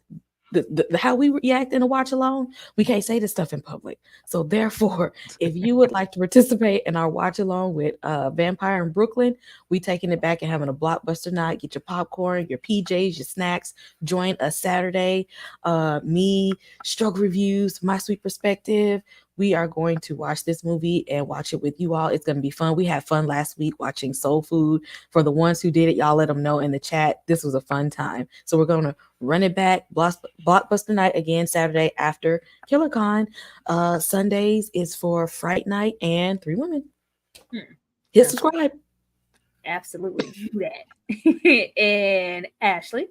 the how we react in a watch along, we can't say this stuff in public. So therefore, if you would like to participate in our watch along with Vampire in Brooklyn, we taking it back and having a blockbuster night. Get your popcorn, your PJs, your snacks. Join us Saturday. Me, Stroke Reviews, My Sweet Perspective. We are going to watch this movie and watch it with you all. It's going to be fun. We had fun last week watching Soul Food. For the ones who did it, y'all let them know in the chat. This was a fun time. So we're going to run it back. Blockbuster night again Saturday after Killer Con. Sundays is for Fright Night and Three Women. Hit subscribe. Absolutely do that. And Ashley.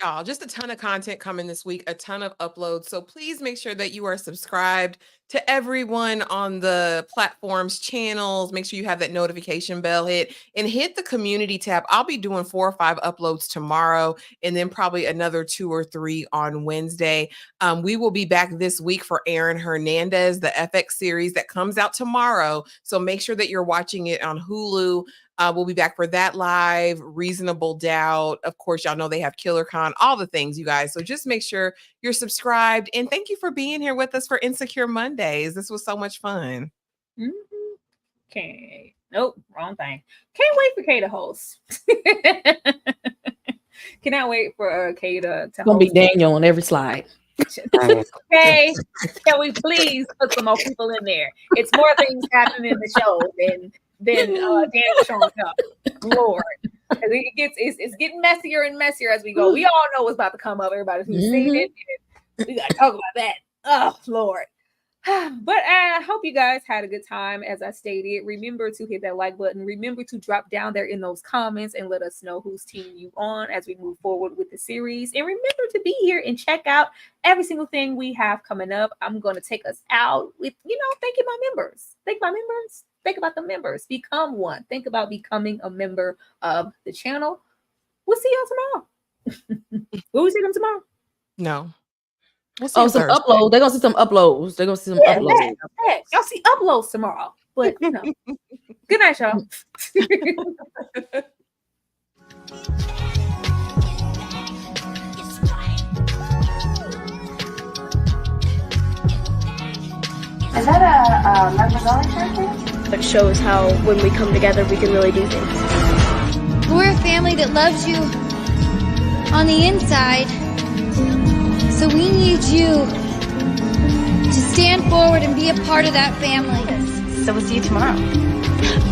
Y'all, just a ton of content coming this week, a ton of uploads. So please make sure that you are subscribed to everyone on the platforms, channels. Make sure you have that notification bell hit and hit the community tab. I'll be doing 4 or 5 uploads tomorrow and then probably another 2 or 3 on Wednesday. We will be back this week for Aaron Hernandez, the FX series that comes out tomorrow. So make sure that you're watching it on Hulu. We'll be back for that live, Reasonable Doubt. Of course, y'all know they have Killer Con, all the things, you guys. So just make sure you're subscribed. And thank you for being here with us for Insecure Mondays. This was so much fun. Okay. Nope, wrong thing. Can't wait for Kay to host. Cannot wait for Kay to host. It's going to be Daniel on every slide. Okay, can we please put some more people in there? It's more things happening in the show than Dan showing up. Lord, it's getting messier and messier as we go. We all know what's about to come up. Everybody who's seen it, we gotta talk about that. Oh Lord. But I hope you guys had a good time. As I stated, remember to hit that like button. Remember to drop down there in those comments and let us know whose team you on as we move forward with the series. And remember to be here and check out every single thing we have coming up. I'm going to take us out with, thanking my members. Thank my members. Think about the members. Become one. Think about becoming a member of the channel. We'll see y'all tomorrow. Will we see them tomorrow? No. We'll see some uploads. They're gonna see some uploads. Uploads. Y'all see uploads tomorrow. But good night, y'all. Is that a members only character? It shows how when we come together we can really do things. We're a family that loves you on the inside. So we need you to stand forward and be a part of that family. So we'll see you tomorrow.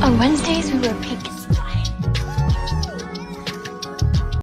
On Wednesdays we wear pink